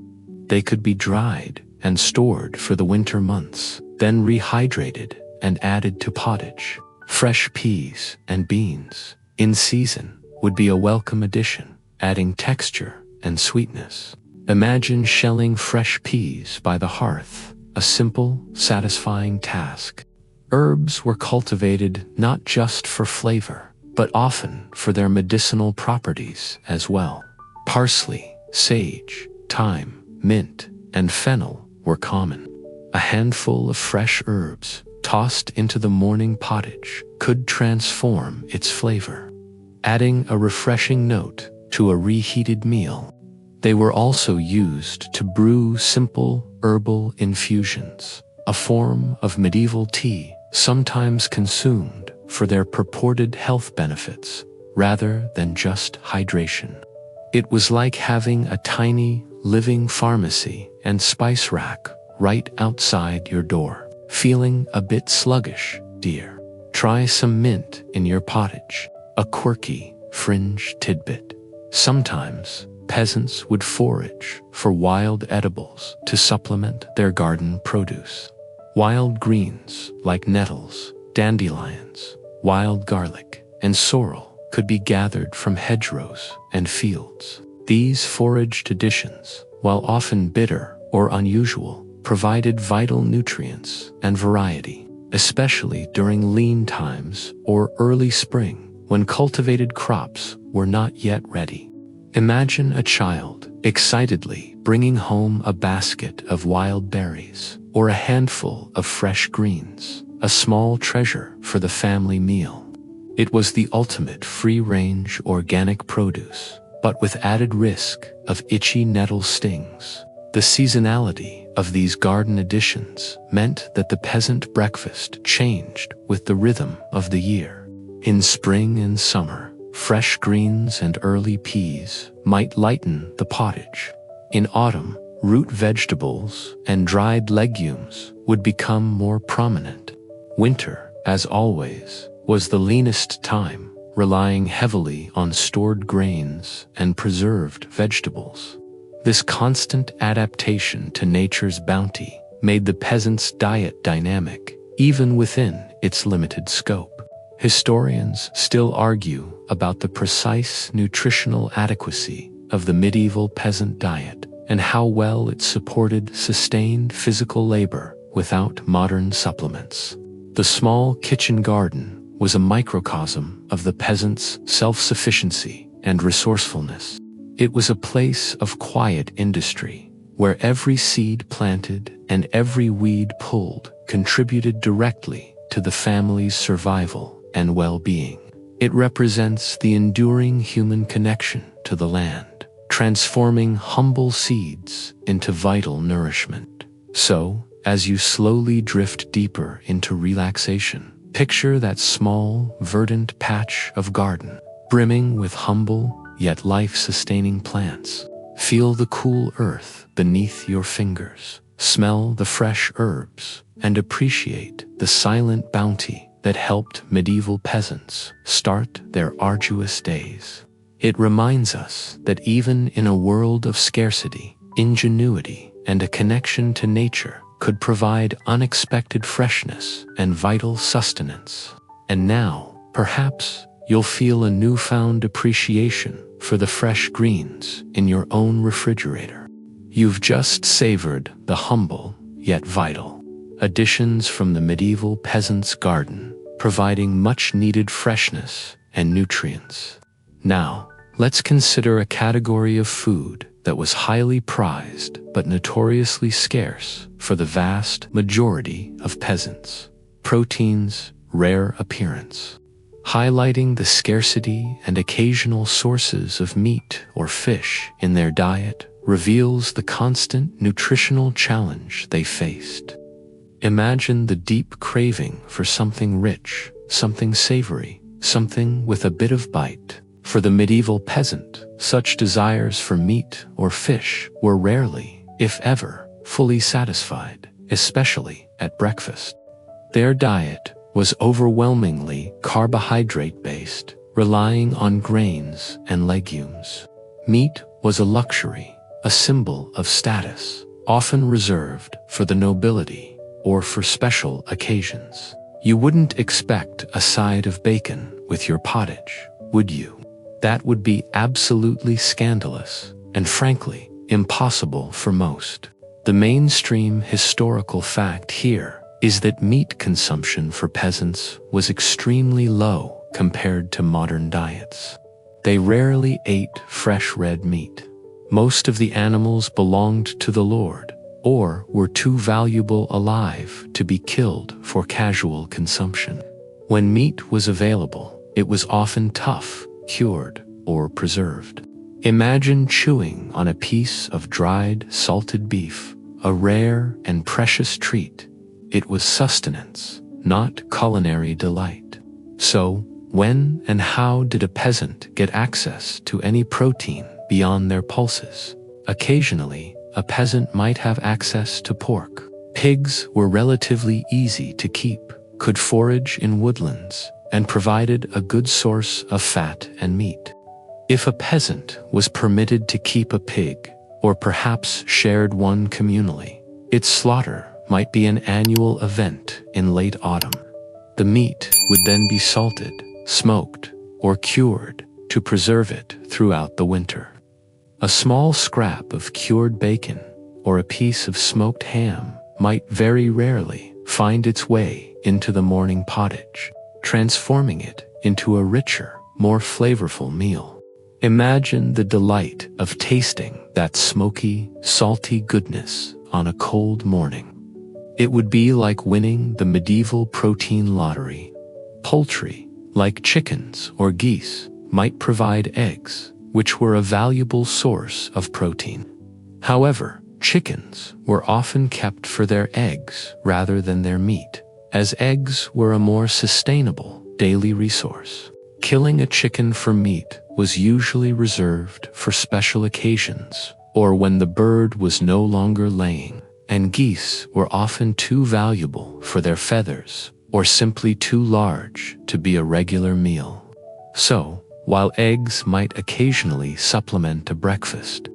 They could be dried and stored for the winter months, then rehydrated and added to pottage. Fresh peas and beans, in season, would be a welcome addition, adding texture and sweetness. Imagine shelling fresh peas by the hearth, a simple, satisfying task. Herbs were cultivated not just for flavor, but often for their medicinal properties as well. Parsley, sage, thyme, mint, and fennel were common. A handful of fresh herbs tossed into the morning pottage could transform its flavor, adding a refreshing note to a reheated meal. They were also used to brew simple herbal infusions, a form of medieval tea sometimes consumed for their purported health benefits rather than just hydration. It was like having a tiny, living pharmacy and spice rack right outside your door. Feeling a bit sluggish, dear? Try some mint in your pottage, a quirky, fringe tidbit. Sometimes, peasants would forage for wild edibles to supplement their garden produce. Wild greens like nettles, dandelions, wild garlic, and sorrel could be gathered from hedgerows and fields. These foraged additions, while often bitter or unusual, provided vital nutrients and variety. especially during lean times or early spring when cultivated crops were not yet ready. Imagine a child excitedly bringing home a basket of wild berries or a handful of fresh greens, a small treasure for the family meal. It was the ultimate free-range organic produce, but with added risk of itchy nettle stings. The seasonality of these garden additions meant that the peasant breakfast changed with the rhythm of the year. In spring and summer, fresh greens and early peas might lighten the pottage. In autumn, root vegetables and dried legumes would become more prominent. Winter, as always, was the leanest time, relying heavily on stored grains and preserved vegetables. This constant adaptation to nature's bounty made the peasant's diet dynamic, even within its limited scope. Historians still argue about the precise nutritional adequacy of the medieval peasant diet and how well it supported sustained physical labor without modern supplements. The small kitchen garden was a microcosm of the peasant's self-sufficiency and resourcefulness. It was a place of quiet industry, where every seed planted and every weed pulled contributed directly to the family's survival and well-being. It represents the enduring human connection to the land, transforming humble seeds into vital nourishment. So, as you slowly drift deeper into relaxation, picture that small, verdant patch of garden, brimming with humble yet life-sustaining plants. Feel the cool earth beneath your fingers, smell the fresh herbs, and appreciate the silent bounty that helped medieval peasants start their arduous days. It reminds us that even in a world of scarcity, ingenuity, and a connection to nature could provide unexpected freshness and vital sustenance. And now, perhaps, you'll feel a newfound appreciation for the fresh greens in your own refrigerator. You've just savored the humble yet vital additions from the medieval peasant's garden, providing much-needed freshness and nutrients. Now, let's consider a category of food that was highly prized but notoriously scarce for the vast majority of peasants: protein's rare appearance. Highlighting the scarcity and occasional sources of meat or fish in their diet reveals the constant nutritional challenge they faced. Imagine the deep craving for something rich, something savory, something with a bit of bite. For the medieval peasant, such desires for meat or fish were rarely, if ever, fully satisfied, especially at breakfast. Their diet was overwhelmingly carbohydrate-based, relying on grains and legumes. Meat was a luxury, a symbol of status, often reserved for the nobility or for special occasions. You wouldn't expect a side of bacon with your pottage, would you? That would be absolutely scandalous and, frankly, impossible for most. The mainstream historical fact here is that meat consumption for peasants was extremely low compared to modern diets. They rarely ate fresh red meat. Most of the animals belonged to the Lord or were too valuable alive to be killed for casual consumption. When meat was available, it was often tough, cured, or preserved. Imagine chewing on a piece of dried, salted beef, a rare and precious treat. It was sustenance, not culinary delight. So, when and how did a peasant get access to any protein beyond their pulses? Occasionally, a peasant might have access to pork. Pigs were relatively easy to keep, could forage in woodlands, and provided a good source of fat and meat. If a peasant was permitted to keep a pig, or perhaps shared one communally, its slaughter might be an annual event in late autumn. The meat would then be salted, smoked, or cured to preserve it throughout the winter. A small scrap of cured bacon or a piece of smoked ham might very rarely find its way into the morning pottage, transforming it into a richer, more flavorful meal. Imagine the delight of tasting that smoky, salty goodness on a cold morning. It would be like winning the medieval protein lottery. Poultry, like chickens or geese, might provide eggs, which were a valuable source of protein. However, chickens were often kept for their eggs rather than their meat, as eggs were a more sustainable daily resource. Killing a chicken for meat was usually reserved for special occasions or when the bird was no longer laying, and geese were often too valuable for their feathers or simply too large to be a regular meal. So, while eggs might occasionally supplement a breakfast,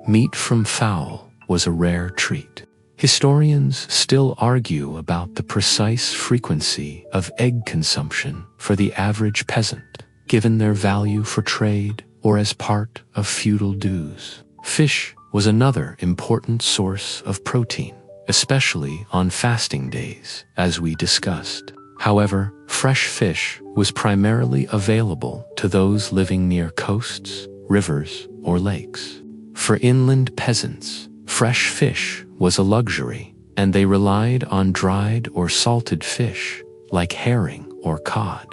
meat from fowl was a rare treat. Historians still argue about the precise frequency of egg consumption for the average peasant, given their value for trade or as part of feudal dues. Fish was another important source of protein, especially on fasting days, as we discussed. However, fresh fish was primarily available to those living near coasts, rivers, or lakes. For inland peasants, fresh fish was a luxury, and they relied on dried or salted fish, like herring or cod.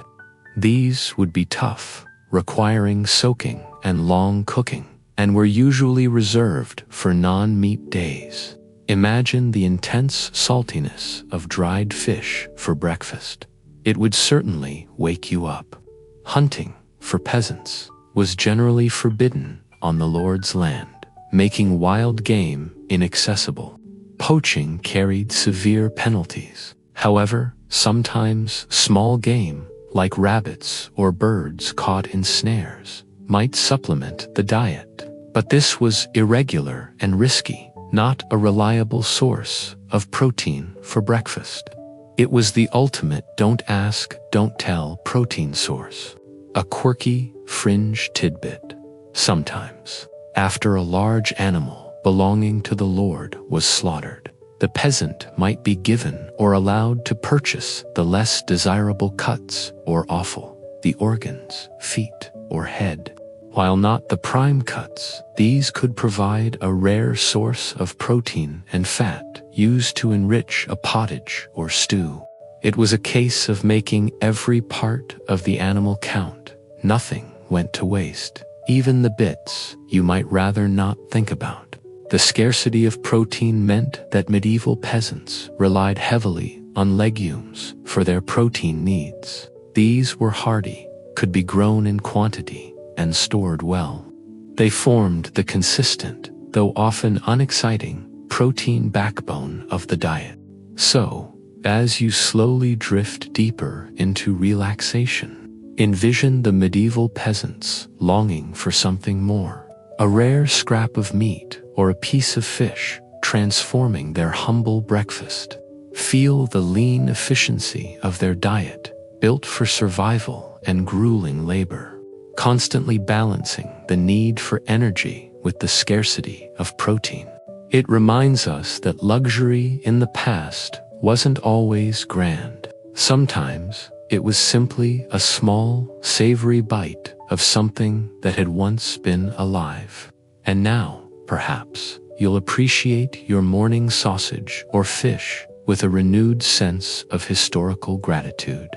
These would be tough, requiring soaking and long cooking, and were usually reserved for non-meat days. Imagine the intense saltiness of dried fish for breakfast. It would certainly wake you up. Hunting, for peasants, was generally forbidden on the Lord's land, making wild game inaccessible. Poaching carried severe penalties. However, sometimes small game, like rabbits or birds caught in snares, might supplement the diet. But this was irregular and risky, not a reliable source of protein for breakfast. It was the ultimate don't ask, don't tell protein source, a quirky, fringe tidbit. Sometimes, after a large animal belonging to the Lord was slaughtered, the peasant might be given or allowed to purchase the less desirable cuts or offal, the organs, feet, or head. While not the prime cuts, these could provide a rare source of protein and fat used to enrich a pottage or stew. It was a case of making every part of the animal count. Nothing went to waste, even the bits you might rather not think about. The scarcity of protein meant that medieval peasants relied heavily on legumes for their protein needs. These were hardy, could be grown in quantity, and stored well. They formed the consistent, though often unexciting, protein backbone of the diet. So, as you slowly drift deeper into relaxation, envision the medieval peasants longing for something more. A rare scrap of meat or a piece of fish transforming their humble breakfast. Feel the lean efficiency of their diet, built for survival and grueling labor, constantly balancing the need for energy with the scarcity of protein. It reminds us that luxury in the past wasn't always grand. Sometimes it was simply a small, savory bite of something that had once been alive. And now, perhaps, you'll appreciate your morning sausage or fish with a renewed sense of historical gratitude.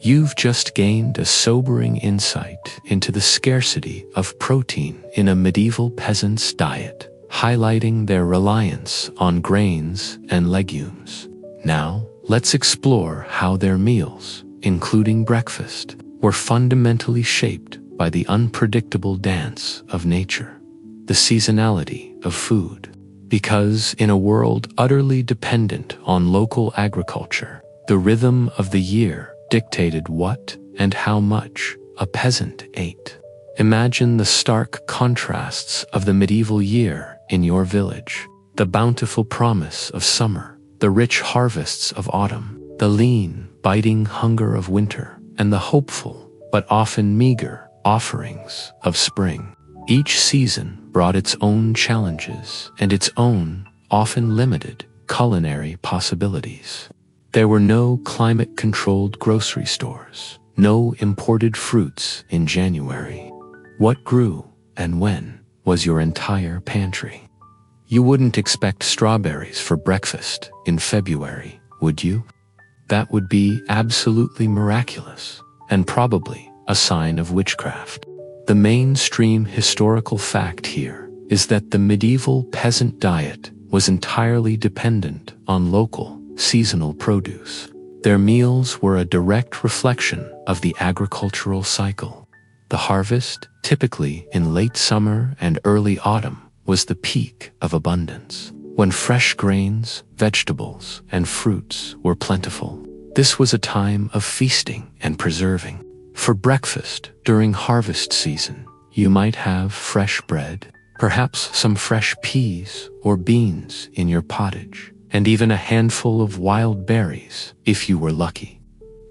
You've just gained a sobering insight into the scarcity of protein in a medieval peasant's diet, highlighting their reliance on grains and legumes. Now, let's explore how their meals, including breakfast, were fundamentally shaped by the unpredictable dance of nature, the seasonality of food. Because in a world utterly dependent on local agriculture, the rhythm of the year dictated what and how much a peasant ate. Imagine the stark contrasts of the medieval year in your village: the bountiful promise of summer, the rich harvests of autumn, the lean, biting hunger of winter, and the hopeful, but often meager, offerings of spring. Each season brought its own challenges and its own, often limited, culinary possibilities. There were no climate-controlled grocery stores, no imported fruits in January. What grew, and when, was your entire pantry. You wouldn't expect strawberries for breakfast in February, would you? That would be absolutely miraculous, and probably a sign of witchcraft. The mainstream historical fact here is that the medieval peasant diet was entirely dependent on local, seasonal produce. Their meals were a direct reflection of the agricultural cycle. The harvest, typically in late summer and early autumn, was the peak of abundance, when fresh grains, vegetables, and fruits were plentiful. This was a time of feasting and preserving. For breakfast during harvest season, you might have fresh bread, perhaps some fresh peas or beans in your pottage, and even a handful of wild berries if you were lucky.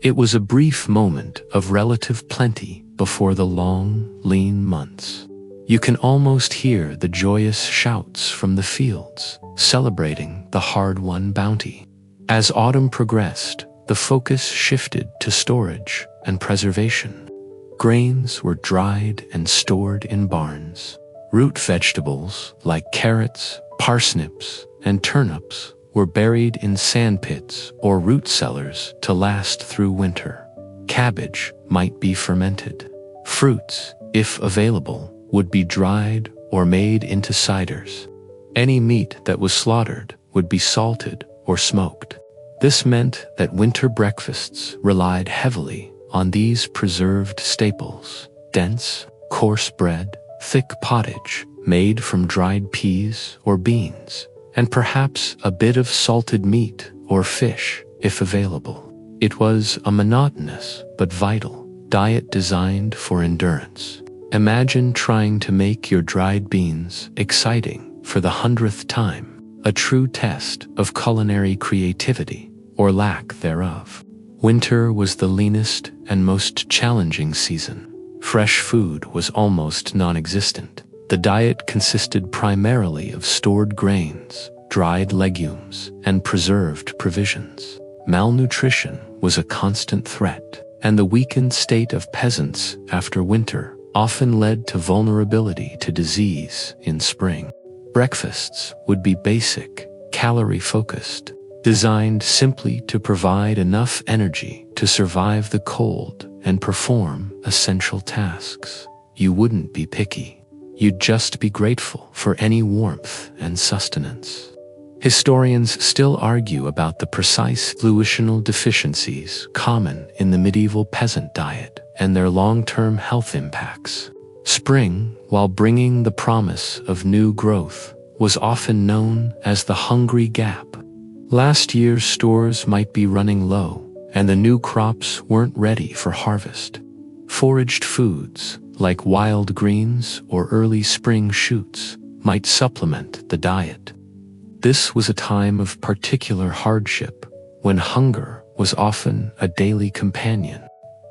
It was a brief moment of relative plenty before the long, lean months. You can almost hear the joyous shouts from the fields, celebrating the hard-won bounty. As autumn progressed, the focus shifted to storage and preservation. Grains were dried and stored in barns. Root vegetables like carrots, parsnips, and turnips were buried in sandpits or root cellars to last through winter. Cabbage might be fermented. Fruits, if available, would be dried or made into ciders. Any meat that was slaughtered would be salted or smoked. This meant that winter breakfasts relied heavily on these preserved staples: dense, coarse bread, thick pottage made from dried peas or beans, and perhaps a bit of salted meat or fish if available. It was a monotonous but vital diet designed for endurance. Imagine trying to make your dried beans exciting for the 100th time, a true test of culinary creativity or lack thereof. Winter was the leanest and most challenging season. Fresh food was almost non-existent. The diet consisted primarily of stored grains, dried legumes, and preserved provisions. Malnutrition was a constant threat, and the weakened state of peasants after winter often led to vulnerability to disease in spring. Breakfasts would be basic, calorie-focused, designed simply to provide enough energy to survive the cold and perform essential tasks. You wouldn't be picky. You'd just be grateful for any warmth and sustenance. Historians still argue about the precise nutritional deficiencies common in the medieval peasant diet and their long-term health impacts. Spring, while bringing the promise of new growth, was often known as the hungry gap. Last year's stores might be running low, and the new crops weren't ready for harvest. Foraged foods, like wild greens or early spring shoots, might supplement the diet. This was a time of particular hardship, when hunger was often a daily companion.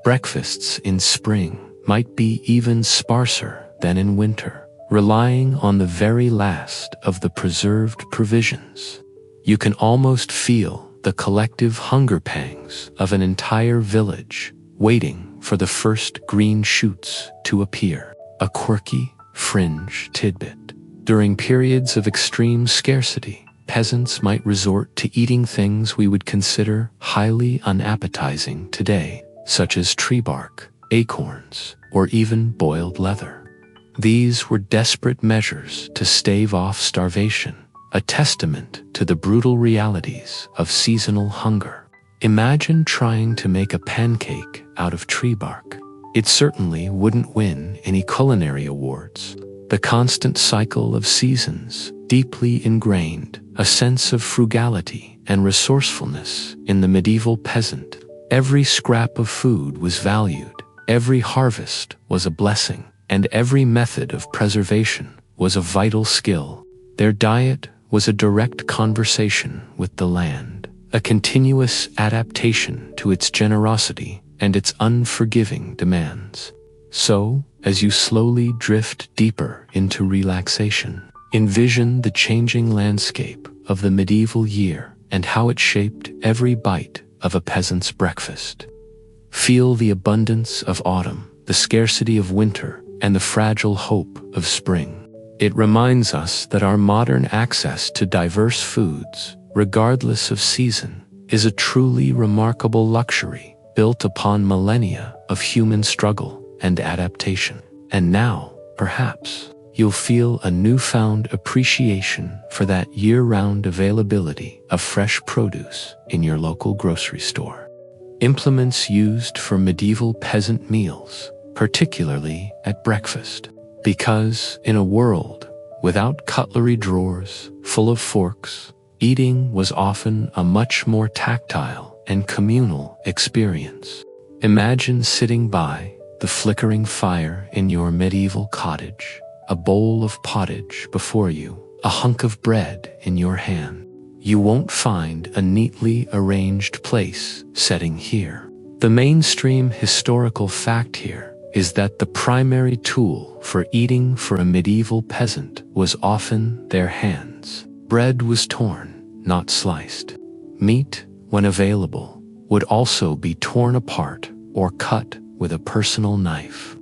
Breakfasts in spring might be even sparser than in winter, relying on the very last of the preserved provisions. You can almost feel the collective hunger pangs of an entire village waiting for the first green shoots to appear. A quirky, fringe tidbit. During periods of extreme scarcity, peasants might resort to eating things we would consider highly unappetizing today, such as tree bark, acorns, or even boiled leather. These were desperate measures to stave off starvation, a testament to the brutal realities of seasonal hunger. Imagine trying to make a pancake out of tree bark. It certainly wouldn't win any culinary awards. The constant cycle of seasons deeply ingrained a sense of frugality and resourcefulness in the medieval peasant. Every scrap of food was valued, every harvest was a blessing, and every method of preservation was a vital skill. Their diet was a direct conversation with the land, a continuous adaptation to its generosity and its unforgiving demands. So, as you slowly drift deeper into relaxation, envision the changing landscape of the medieval year and how it shaped every bite of a peasant's breakfast. Feel the abundance of autumn, the scarcity of winter, and the fragile hope of spring. It reminds us that our modern access to diverse foods, regardless of season, is a truly remarkable luxury built upon millennia of human struggle and adaptation. And now, perhaps, you'll feel a newfound appreciation for that year-round availability of fresh produce in your local grocery store. Implements used for medieval peasant meals, particularly at breakfast. Because in a world without cutlery drawers full of forks, eating was often a much more tactile and communal experience. Imagine sitting by the flickering fire in your medieval cottage, a bowl of pottage before you, a hunk of bread in your hand. You won't find a neatly arranged place setting here. The mainstream historical fact here is that the primary tool for eating for a medieval peasant was often their hands. Bread was torn, not sliced. Meat, when available, would also be torn apart or cut with a personal knife.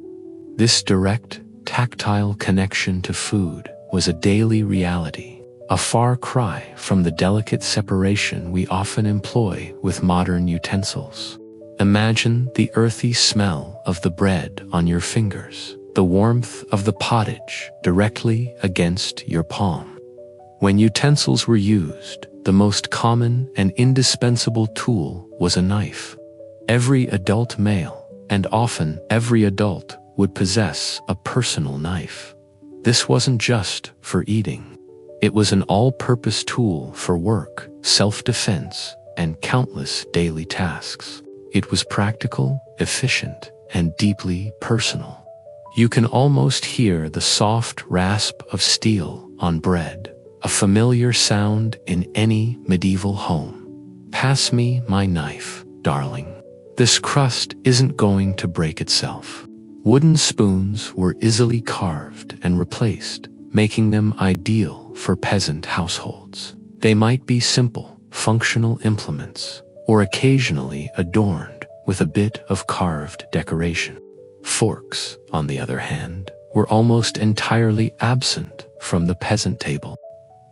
This direct, tactile connection to food was a daily reality, a far cry from the delicate separation we often employ with modern utensils. Imagine the earthy smell of the bread on your fingers, the warmth of the pottage directly against your palm. When utensils were used, the most common and indispensable tool was a knife. Every adult male, and often every adult, would possess a personal knife. This wasn't just for eating. It was an all-purpose tool for work, self-defense, and countless daily tasks. It was practical, efficient, and deeply personal. You can almost hear the soft rasp of steel on bread, a familiar sound in any medieval home. Pass me my knife, darling. This crust isn't going to break itself. Wooden spoons were easily carved and replaced, making them ideal for peasant households. They might be simple, functional implements, or occasionally adorned with a bit of carved decoration. Forks, on the other hand, were almost entirely absent from the peasant table.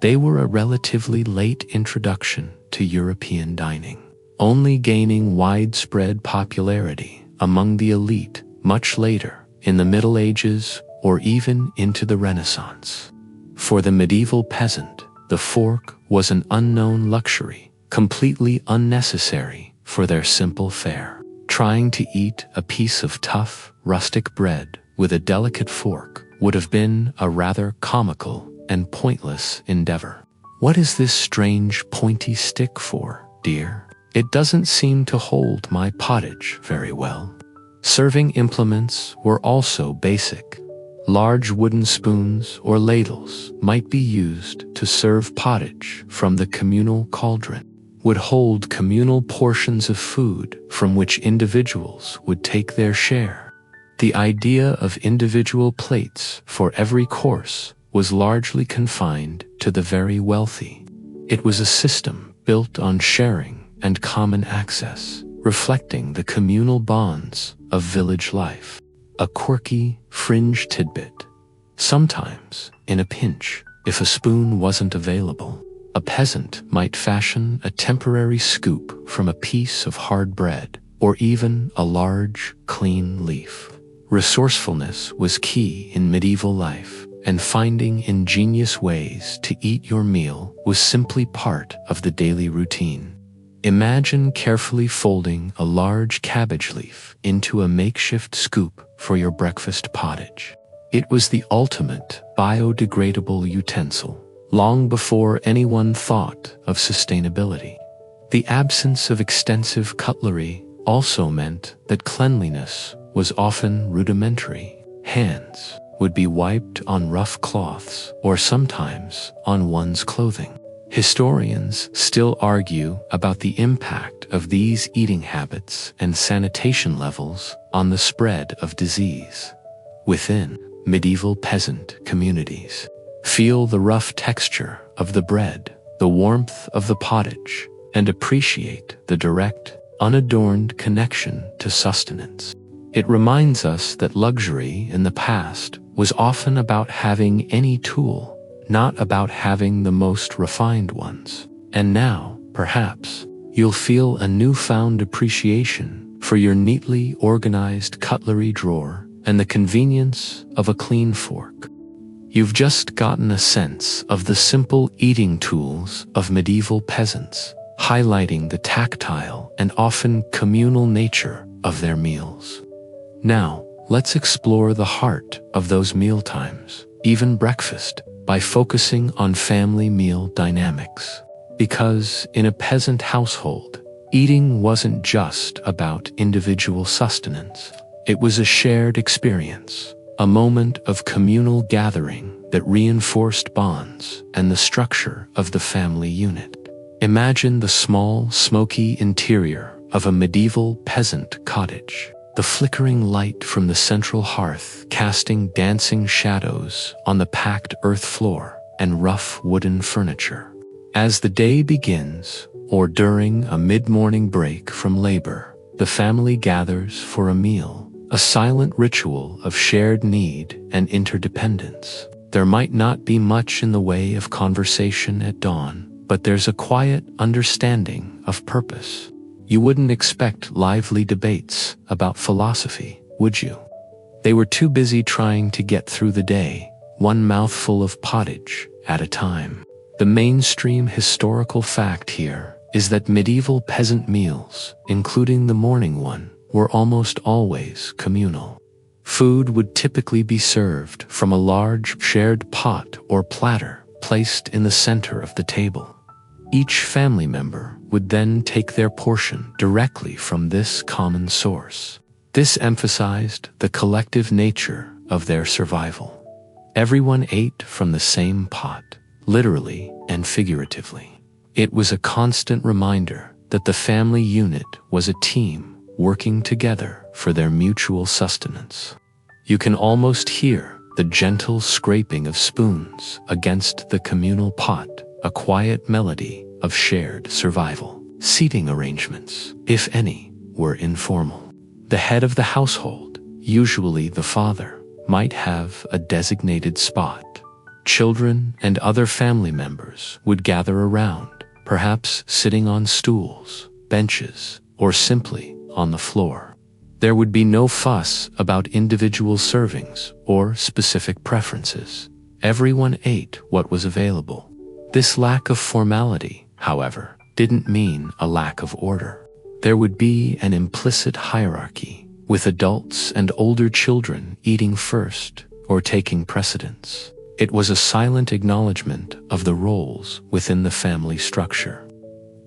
They were a relatively late introduction to European dining, only gaining widespread popularity among the elite much later, in the Middle Ages or even into the Renaissance. For the medieval peasant, the fork was an unknown luxury, completely unnecessary for their simple fare. Trying to eat a piece of tough, rustic bread with a delicate fork would have been a rather comical and pointless endeavor. What is this strange pointy stick for, dear? It doesn't seem to hold my pottage very well. Serving implements were also basic. Large wooden spoons or ladles might be used to serve pottage from the communal cauldron, would hold communal portions of food from which individuals would take their share. The idea of individual plates for every course was largely confined to the very wealthy. It was a system built on sharing and common access, reflecting the communal bonds of village life. A quirky, fringe tidbit. Sometimes, in a pinch, if a spoon wasn't available, a peasant might fashion a temporary scoop from a piece of hard bread, or even a large, clean leaf. Resourcefulness was key in medieval life, and finding ingenious ways to eat your meal was simply part of the daily routine. Imagine carefully folding a large cabbage leaf into a makeshift scoop for your breakfast pottage. It was the ultimate biodegradable utensil, long before anyone thought of sustainability. The absence of extensive cutlery also meant that cleanliness was often rudimentary. Hands would be wiped on rough cloths or sometimes on one's clothing. Historians still argue about the impact of these eating habits and sanitation levels on the spread of disease. Within medieval peasant communities, feel the rough texture of the bread, the warmth of the pottage, and appreciate the direct, unadorned connection to sustenance. It reminds us that luxury in the past was often about having any tool, not about having the most refined ones. And now, perhaps, you'll feel a newfound appreciation for your neatly organized cutlery drawer and the convenience of a clean fork. You've just gotten a sense of the simple eating tools of medieval peasants, highlighting the tactile and often communal nature of their meals. Now, let's explore the heart of those mealtimes, even breakfast, by focusing on family meal dynamics. Because in a peasant household, eating wasn't just about individual sustenance. It was a shared experience, a moment of communal gathering that reinforced bonds and the structure of the family unit. Imagine the small, smoky interior of a medieval peasant cottage, the flickering light from the central hearth casting dancing shadows on the packed earth floor and rough wooden furniture. As the day begins, or during a mid-morning break from labor, the family gathers for a meal, a silent ritual of shared need and interdependence. There might not be much in the way of conversation at dawn, but there's a quiet understanding of purpose. You wouldn't expect lively debates about philosophy, would you? They were too busy trying to get through the day, one mouthful of pottage at a time. The mainstream historical fact here is that medieval peasant meals, including the morning one, were almost always communal. Food would typically be served from a large shared pot or platter placed in the center of the table. Each family member would then take their portion directly from this common source. This emphasized the collective nature of their survival. Everyone ate from the same pot, literally and figuratively. It was a constant reminder that the family unit was a team working together for their mutual sustenance. You can almost hear the gentle scraping of spoons against the communal pot, a quiet melody of shared survival. Seating arrangements, if any, were informal. The head of the household, usually the father, might have a designated spot. Children and other family members would gather around, perhaps sitting on stools, benches, or simply on the floor. There would be no fuss about individual servings or specific preferences. Everyone ate what was available. This lack of formality, however, didn't mean a lack of order. There would be an implicit hierarchy, with adults and older children eating first or taking precedence. It was a silent acknowledgement of the roles within the family structure.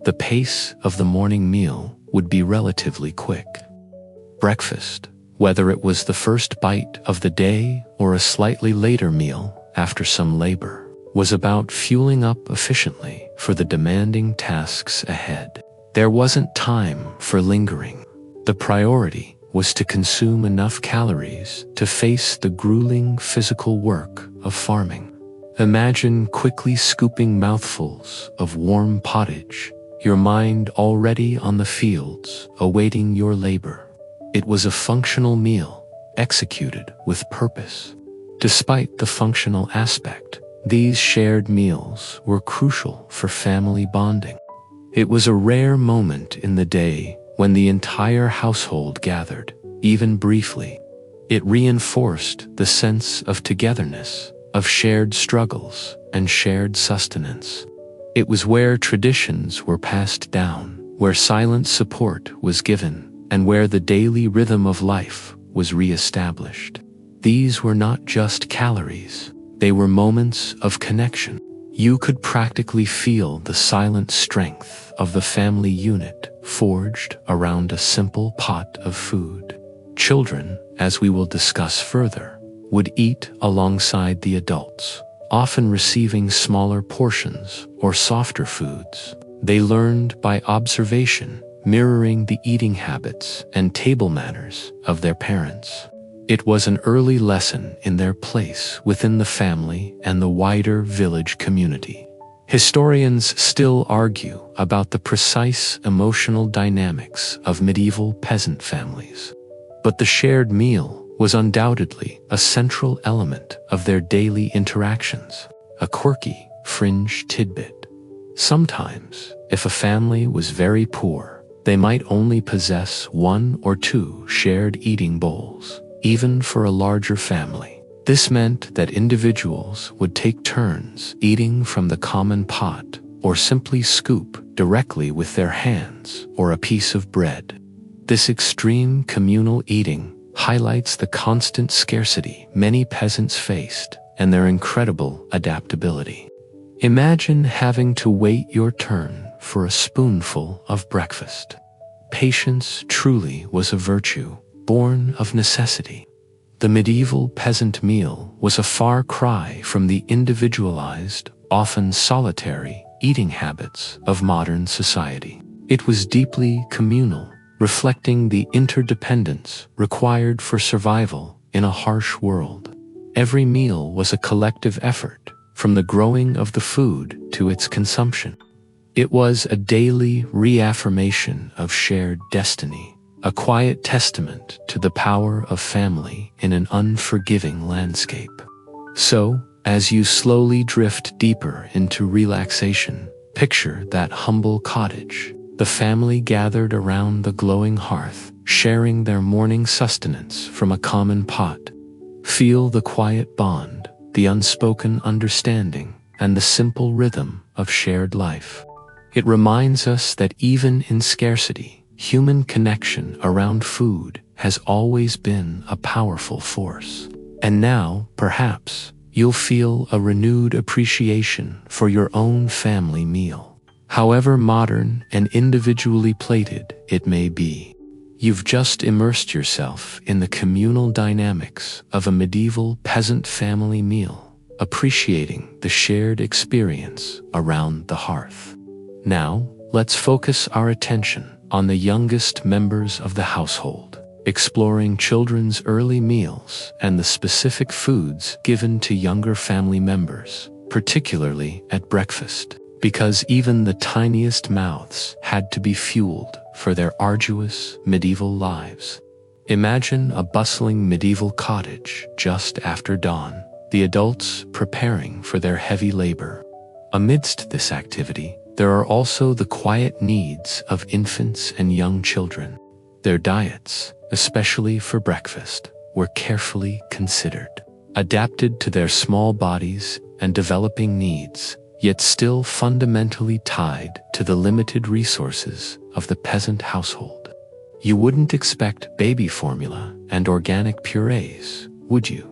The pace of the morning meal would be relatively quick. Breakfast, whether it was the first bite of the day or a slightly later meal after some labor, was about fueling up efficiently for the demanding tasks ahead. There wasn't time for lingering. The priority was to consume enough calories to face the grueling physical work of farming. Imagine quickly scooping mouthfuls of warm pottage, your mind already on the fields, awaiting your labor. It was a functional meal, executed with purpose. Despite the functional aspect, these shared meals were crucial for family bonding. It was a rare moment in the day when the entire household gathered, even briefly. It reinforced the sense of togetherness, of shared struggles and shared sustenance. It was where traditions were passed down, where silent support was given, and where the daily rhythm of life was re-established. These were not just calories, they were moments of connection. You could practically feel the silent strength of the family unit forged around a simple pot of food. Children, as we will discuss further, would eat alongside the adults, often receiving smaller portions or softer foods. They learned by observation, mirroring the eating habits and table manners of their parents. It was an early lesson in their place within the family and the wider village community. Historians still argue about the precise emotional dynamics of medieval peasant families, but the shared meal was undoubtedly a central element of their daily interactions, a quirky, fringe tidbit. Sometimes, if a family was very poor, they might only possess one or two shared eating bowls, even for a larger family. This meant that individuals would take turns eating from the common pot or simply scoop directly with their hands or a piece of bread. This extreme communal eating highlights the constant scarcity many peasants faced and their incredible adaptability. Imagine having to wait your turn for a spoonful of breakfast. Patience truly was a virtue born of necessity. The medieval peasant meal was a far cry from the individualized, often solitary, eating habits of modern society. It was deeply communal, reflecting the interdependence required for survival in a harsh world. Every meal was a collective effort, from the growing of the food to its consumption. It was a daily reaffirmation of shared destiny, a quiet testament to the power of family in an unforgiving landscape. So, as you slowly drift deeper into relaxation, picture that humble cottage, the family gathered around the glowing hearth, sharing their morning sustenance from a common pot. Feel the quiet bond, the unspoken understanding, and the simple rhythm of shared life. It reminds us that even in scarcity, human connection around food has always been a powerful force. And now, perhaps, you'll feel a renewed appreciation for your own family meal. However modern and individually plated it may be, you've just immersed yourself in the communal dynamics of a medieval peasant family meal, appreciating the shared experience around the hearth. Now, let's focus our attention on the youngest members of the household, exploring children's early meals and the specific foods given to younger family members, particularly at breakfast, because even the tiniest mouths had to be fueled for their arduous medieval lives. Imagine a bustling medieval cottage just after dawn, the adults preparing for their heavy labor. Amidst this activity, there are also the quiet needs of infants and young children. Their diets, especially for breakfast, were carefully considered, adapted to their small bodies and developing needs, yet still fundamentally tied to the limited resources of the peasant household. You wouldn't expect baby formula and organic purees, would you?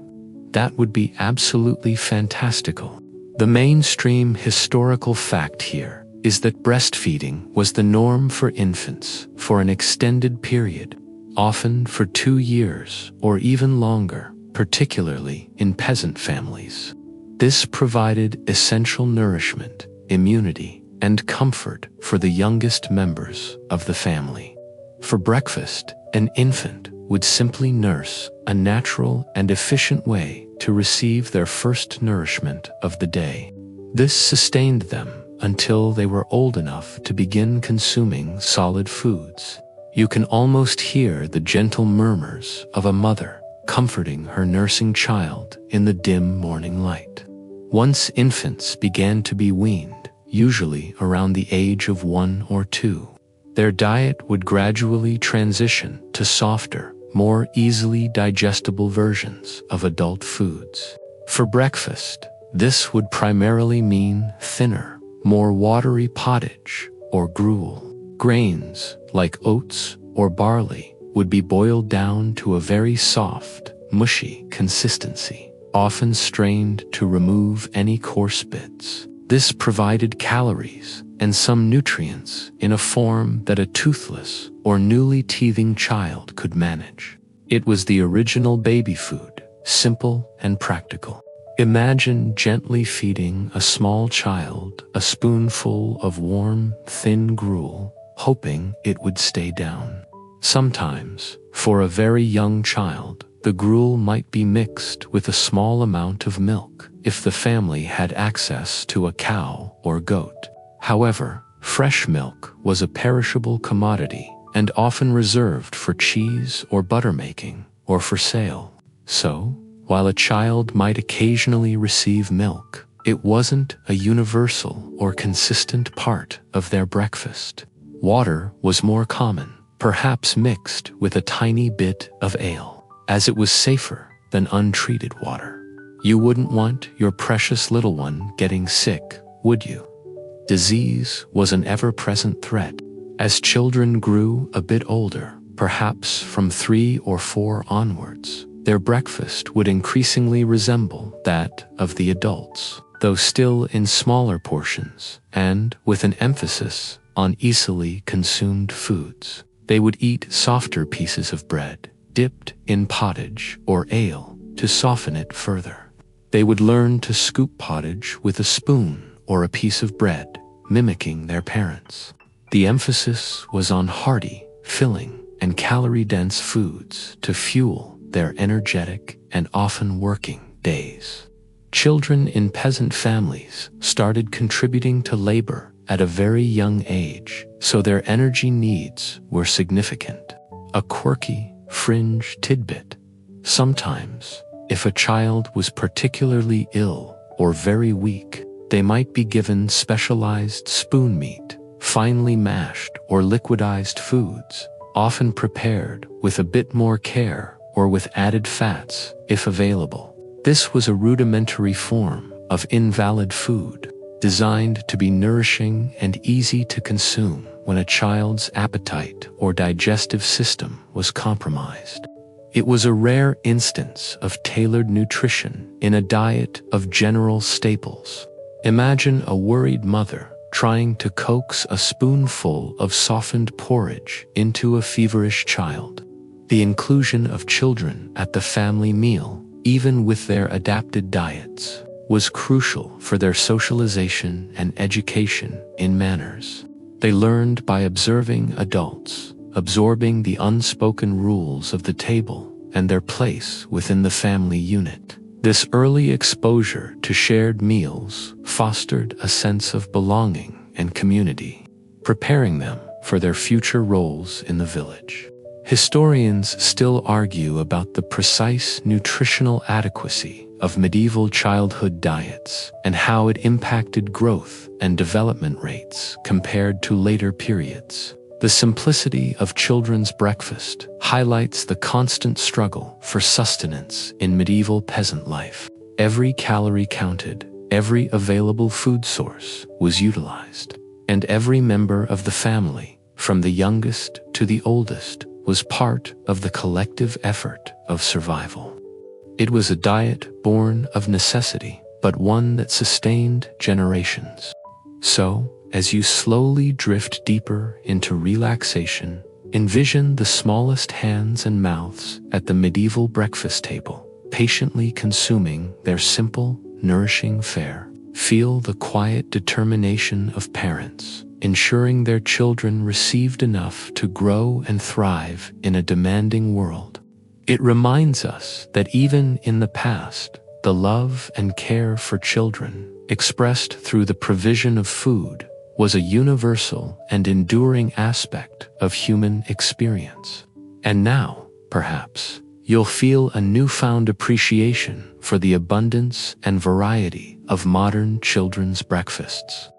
That would be absolutely fantastical. The mainstream historical fact here is that breastfeeding was the norm for infants for an extended period, often for 2 years or even longer, particularly in peasant families. This provided essential nourishment, immunity, and comfort for the youngest members of the family. For breakfast, an infant would simply nurse, a natural and efficient way to receive their first nourishment of the day. This sustained them until they were old enough to begin consuming solid foods. You can almost hear the gentle murmurs of a mother comforting her nursing child in the dim morning light. Once infants began to be weaned, usually around the age of 1 or 2, their diet would gradually transition to softer, more easily digestible versions of adult foods. For breakfast, this would primarily mean thinner, more watery pottage or gruel. Grains, like oats or barley, would be boiled down to a very soft, mushy consistency, often strained to remove any coarse bits. This provided calories and some nutrients in a form that a toothless or newly teething child could manage. It was the original baby food, simple and practical. Imagine gently feeding a small child a spoonful of warm, thin gruel, hoping it would stay down. Sometimes, for a very young child, the gruel might be mixed with a small amount of milk if the family had access to a cow or goat. However, fresh milk was a perishable commodity and often reserved for cheese or butter making or for sale. So, while a child might occasionally receive milk, it wasn't a universal or consistent part of their breakfast. Water was more common, perhaps mixed with a tiny bit of ale, as it was safer than untreated water. You wouldn't want your precious little one getting sick, would you? Disease was an ever-present threat. As children grew a bit older, perhaps from 3 or 4 onwards, their breakfast would increasingly resemble that of the adults, though still in smaller portions and with an emphasis on easily consumed foods. They would eat softer pieces of bread, dipped in pottage or ale to soften it further. They would learn to scoop pottage with a spoon or a piece of bread, mimicking their parents. The emphasis was on hearty, filling, and calorie-dense foods to fuel their energetic and often working days. Children in peasant families started contributing to labor at a very young age, so their energy needs were significant. A quirky, fringe tidbit: sometimes, if a child was particularly ill or very weak, they might be given specialized spoon meat, finely mashed or liquidized foods, often prepared with a bit more care or with added fats, if available. This was a rudimentary form of invalid food, designed to be nourishing and easy to consume when a child's appetite or digestive system was compromised. It was a rare instance of tailored nutrition in a diet of general staples. Imagine a worried mother trying to coax a spoonful of softened porridge into a feverish child. The inclusion of children at the family meal, even with their adapted diets, was crucial for their socialization and education in manners. They learned by observing adults, absorbing the unspoken rules of the table and their place within the family unit. This early exposure to shared meals fostered a sense of belonging and community, preparing them for their future roles in the village. Historians still argue about the precise nutritional adequacy of medieval childhood diets and how it impacted growth and development rates compared to later periods. The simplicity of children's breakfast highlights the constant struggle for sustenance in medieval peasant life. Every calorie counted, every available food source was utilized, and every member of the family, from the youngest to the oldest, was part of the collective effort of survival. It was a diet born of necessity, but one that sustained generations. So, as you slowly drift deeper into relaxation, envision the smallest hands and mouths at the medieval breakfast table, patiently consuming their simple, nourishing fare. Feel the quiet determination of parents, ensuring their children received enough to grow and thrive in a demanding world. It reminds us that even in the past, the love and care for children, expressed through the provision of food, was a universal and enduring aspect of human experience. And now, perhaps, you'll feel a newfound appreciation for the abundance and variety of modern children's breakfasts.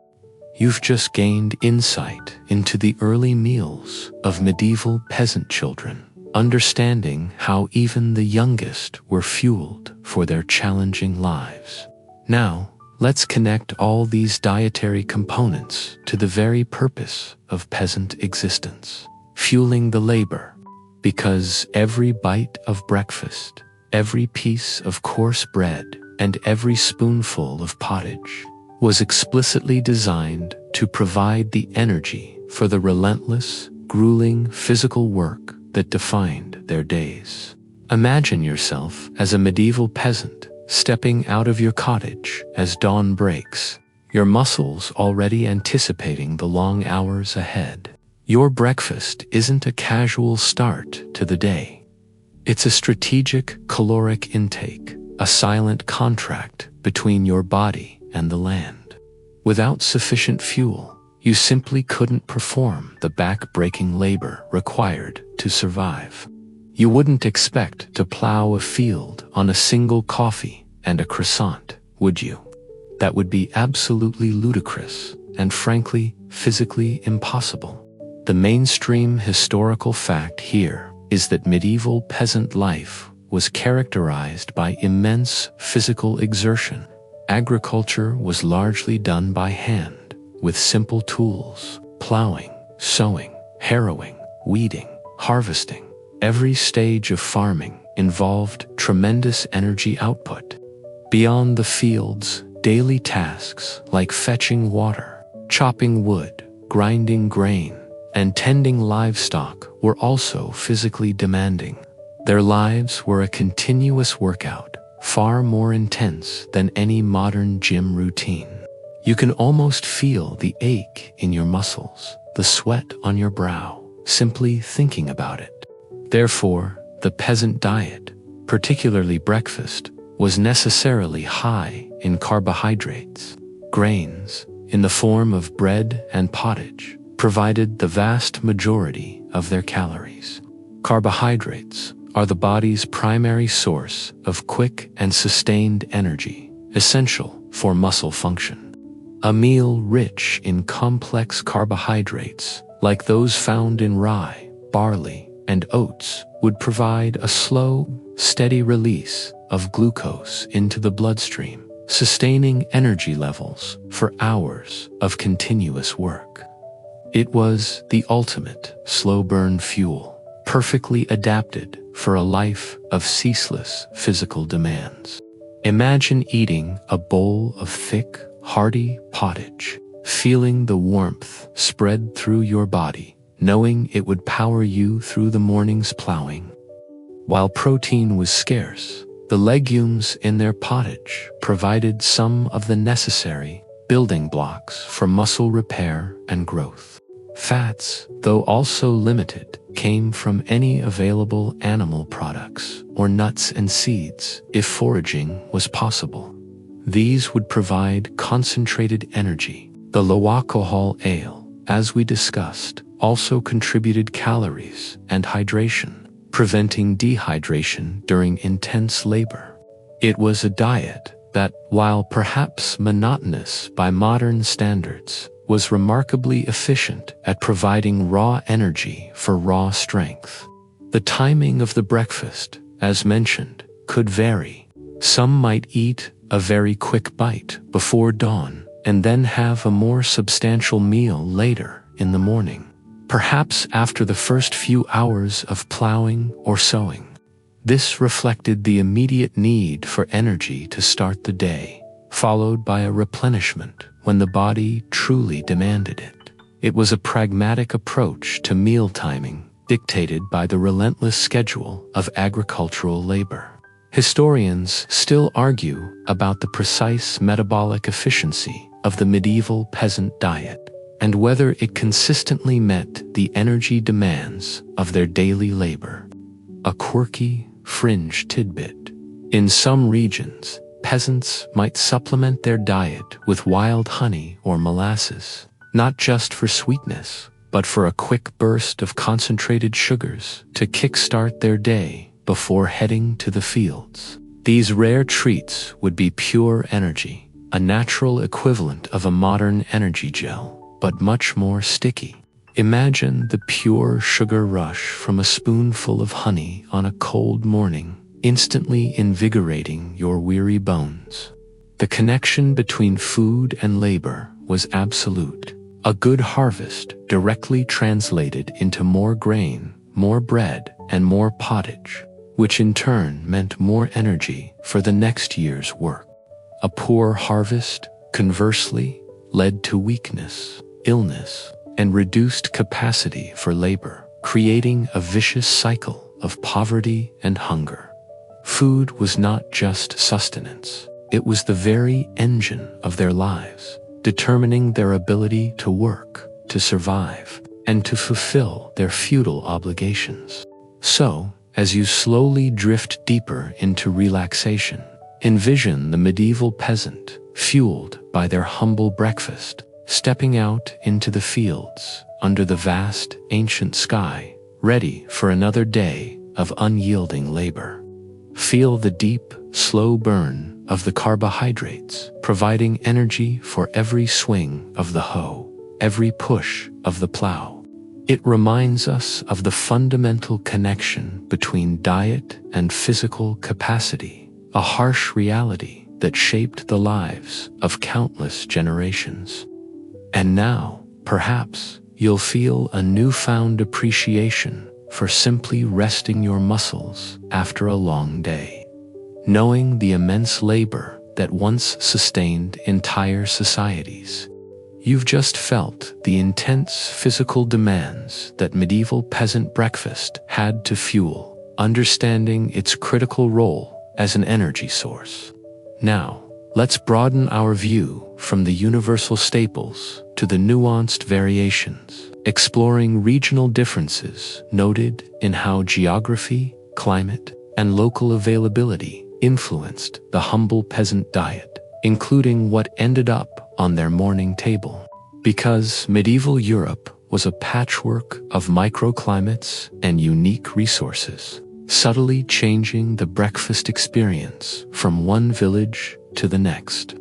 You've just gained insight into the early meals of medieval peasant children, understanding how even the youngest were fueled for their challenging lives. Now, let's connect all these dietary components to the very purpose of peasant existence, fueling the labor. Because every bite of breakfast, every piece of coarse bread, and every spoonful of pottage was explicitly designed to provide the energy for the relentless, grueling physical work that defined their days. Imagine yourself as a medieval peasant, stepping out of your cottage as dawn breaks, your muscles already anticipating the long hours ahead. Your breakfast isn't a casual start to the day. It's a strategic caloric intake, a silent contract between your body and the land. Without sufficient fuel, you simply couldn't perform the back-breaking labor required to survive. You wouldn't expect to plow a field on a single coffee and a croissant, would you? That would be absolutely ludicrous and, frankly, physically impossible. The mainstream historical fact here is that medieval peasant life was characterized by immense physical exertion. Agriculture was largely done by hand, with simple tools: plowing, sowing, harrowing, weeding, harvesting. Every stage of farming involved tremendous energy output. Beyond the fields, daily tasks like fetching water, chopping wood, grinding grain, and tending livestock were also physically demanding. Their lives were a continuous workout, far more intense than any modern gym routine. You can almost feel the ache in your muscles, the sweat on your brow, simply thinking about it. Therefore, the peasant diet, particularly breakfast, was necessarily high in carbohydrates. Grains, in the form of bread and pottage, provided the vast majority of their calories. Carbohydrates are the body's primary source of quick and sustained energy, essential for muscle function. A meal rich in complex carbohydrates, like those found in rye, barley, and oats, would provide a slow, steady release of glucose into the bloodstream, sustaining energy levels for hours of continuous work. It was the ultimate slow-burn fuel, perfectly adapted for a life of ceaseless physical demands. Imagine eating a bowl of thick, hearty pottage, feeling the warmth spread through your body, knowing it would power you through the morning's plowing. While protein was scarce, the legumes in their pottage provided some of the necessary building blocks for muscle repair and growth. Fats, though also limited, came from any available animal products or nuts and seeds, if foraging was possible. These would provide concentrated energy. The low-alcohol ale, as we discussed, also contributed calories and hydration, preventing dehydration during intense labor. It was a diet that, while perhaps monotonous by modern standards, was remarkably efficient at providing raw energy for raw strength. The timing of the breakfast, as mentioned, could vary. Some might eat a very quick bite before dawn and then have a more substantial meal later in the morning, perhaps after the first few hours of plowing or sowing. This reflected the immediate need for energy to start the day, followed by a replenishment when the body truly demanded it. It was a pragmatic approach to meal timing, dictated by the relentless schedule of agricultural labor. Historians still argue about the precise metabolic efficiency of the medieval peasant diet and whether it consistently met the energy demands of their daily labor. A quirky, fringe tidbit. In some regions, peasants might supplement their diet with wild honey or molasses, not just for sweetness, but for a quick burst of concentrated sugars to kickstart their day before heading to the fields. These rare treats would be pure energy, a natural equivalent of a modern energy gel, but much more sticky. Imagine the pure sugar rush from a spoonful of honey on a cold morning, instantly invigorating your weary bones. The connection between food and labor was absolute. A good harvest directly translated into more grain, more bread, and more pottage, which in turn meant more energy for the next year's work. A poor harvest, conversely, led to weakness, illness, and reduced capacity for labor, creating a vicious cycle of poverty and hunger. Food was not just sustenance, it was the very engine of their lives, determining their ability to work, to survive, and to fulfill their feudal obligations. So, as you slowly drift deeper into relaxation, Envision the medieval peasant, fueled by their humble breakfast, stepping out into the fields under the vast, ancient sky, ready for another day of unyielding labor. Feel the deep, slow burn of the carbohydrates, providing energy for every swing of the hoe, every push of the plow. It reminds us of the fundamental connection between diet and physical capacity, a harsh reality that shaped the lives of countless generations. And now, perhaps, you'll feel a newfound appreciation for simply resting your muscles after a long day. Knowing the immense labor that once sustained entire societies. You've just felt the intense physical demands that medieval peasant breakfast had to fuel, understanding its critical role as an energy source. Now, let's broaden our view from the universal staples to the nuanced variations, exploring regional differences noted in how geography, climate, and local availability influenced the humble peasant diet, including what ended up on their morning table. Because medieval Europe was a patchwork of microclimates and unique resources, subtly changing the breakfast experience from one village to the next.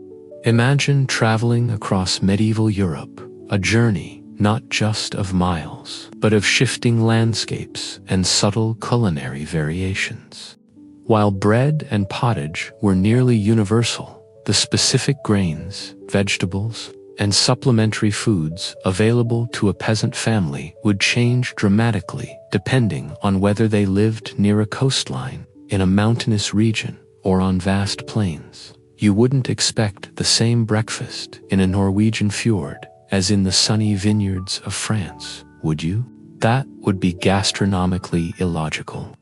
Imagine traveling across medieval Europe, a journey not just of miles, but of shifting landscapes and subtle culinary variations. While bread and pottage were nearly universal, the specific grains, vegetables, and supplementary foods available to a peasant family would change dramatically depending on whether they lived near a coastline, in a mountainous region, or on vast plains. You wouldn't expect the same breakfast in a Norwegian fjord as in the sunny vineyards of France, would you? That would be gastronomically illogical.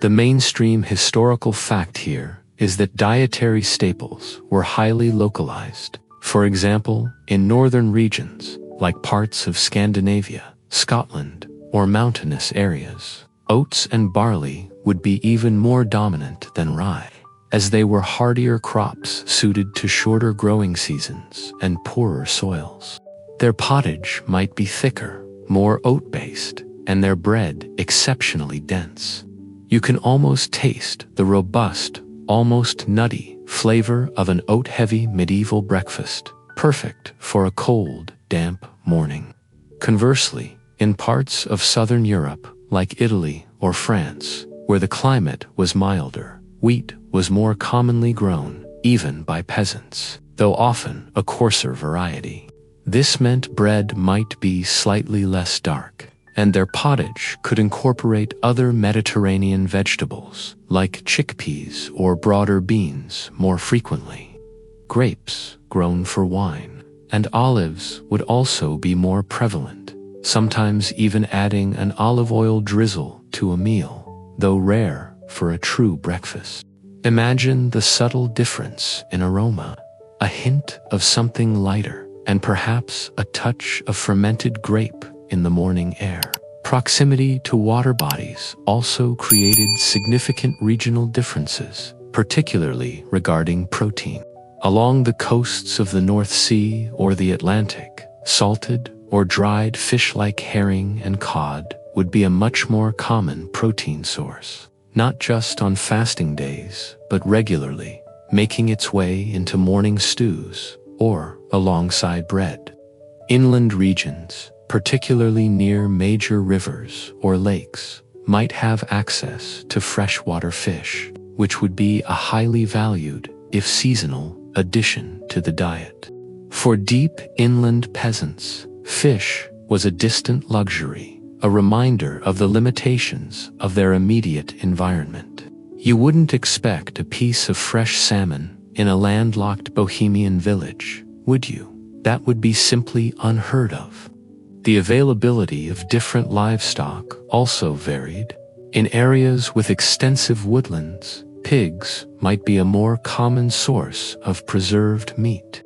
The mainstream historical fact here is that dietary staples were highly localized. For example, in northern regions, like parts of Scandinavia, Scotland, or mountainous areas, oats and barley would be even more dominant than rye, as they were hardier crops suited to shorter growing seasons and poorer soils. Their pottage might be thicker, more oat-based, and their bread exceptionally dense. You can almost taste the robust, almost nutty flavor of an oat-heavy medieval breakfast, perfect for a cold, damp morning. Conversely, in parts of southern Europe, like Italy or France, where the climate was milder, wheat was more commonly grown, even by peasants, though often a coarser variety. This meant bread might be slightly less dark, and their pottage could incorporate other Mediterranean vegetables, like chickpeas or broader beans, more frequently. Grapes, grown for wine, and olives would also be more prevalent, sometimes even adding an olive oil drizzle to a meal, though rare for a true breakfast. Imagine the subtle difference in aroma, a hint of something lighter, and perhaps a touch of fermented grape in the morning air. Proximity to water bodies also created significant regional differences, particularly regarding protein. Along the coasts of the North Sea or the Atlantic, salted or dried fish like herring and cod would be a much more common protein source, not just on fasting days, but regularly, making its way into morning stews or alongside bread. Inland regions, particularly near major rivers or lakes, might have access to freshwater fish, which would be a highly valued, if seasonal, addition to the diet. For deep inland peasants, fish was a distant luxury, a reminder of the limitations of their immediate environment. You wouldn't expect a piece of fresh salmon in a landlocked Bohemian village, would you? That would be simply unheard of. The availability of different livestock also varied. In areas with extensive woodlands, pigs might be a more common source of preserved meat.